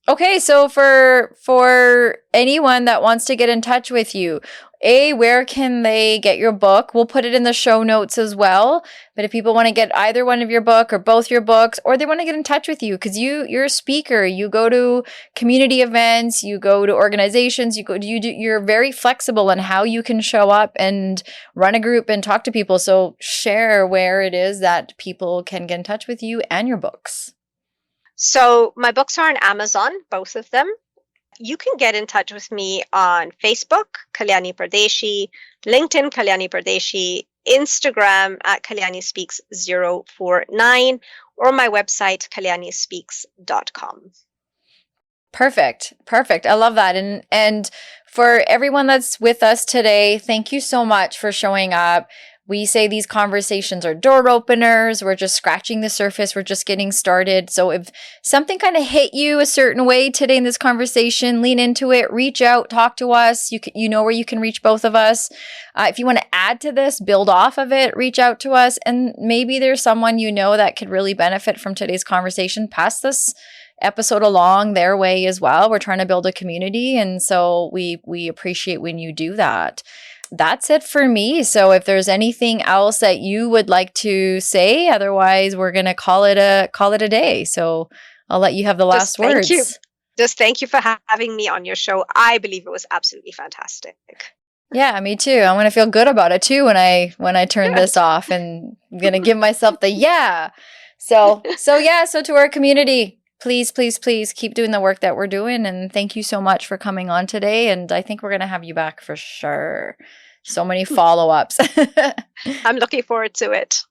Okay, so for anyone that wants to get in touch with you, where can they get your book? We'll put it in the show notes as well. But if people want to get either one of your book or both your books, or they want to get in touch with you, because you're a speaker, you go to community events, you go to organizations, you're very flexible in how you can show up and run a group and talk to people. So share where it is that people can get in touch with you and your books. So my books are on Amazon, both of them. You can get in touch with me on Facebook, Kalyani Pardeshi, LinkedIn, Kalyani Pardeshi, Instagram at Kalyani Speaks 049, or my website, kalyanispeaks.com. Perfect. I love that. And for everyone that's with us today, thank you so much for showing up. We say these conversations are door openers. We're just scratching the surface. We're just getting started. So if something kind of hit you a certain way today in this conversation, lean into it, reach out, talk to us. You know where you can reach both of us. If you want to add to this, build off of it, reach out to us. And maybe there's someone that could really benefit from today's conversation. Pass this episode along their way as well. We're trying to build a community. And so we appreciate when you do that. That's it for me. So if there's anything else that you would like to say, otherwise we're going to call it a day. So I'll let you have the last words. Thank you for having me on your show. I believe it was absolutely fantastic. Yeah, me too. I'm going to feel good about it too when I turn this off, and I'm going to give myself the yeah. So to our community, please keep doing the work that we're doing. And thank you so much for coming on today. And I think we're going to have you back for sure. So many follow-ups. I'm looking forward to it.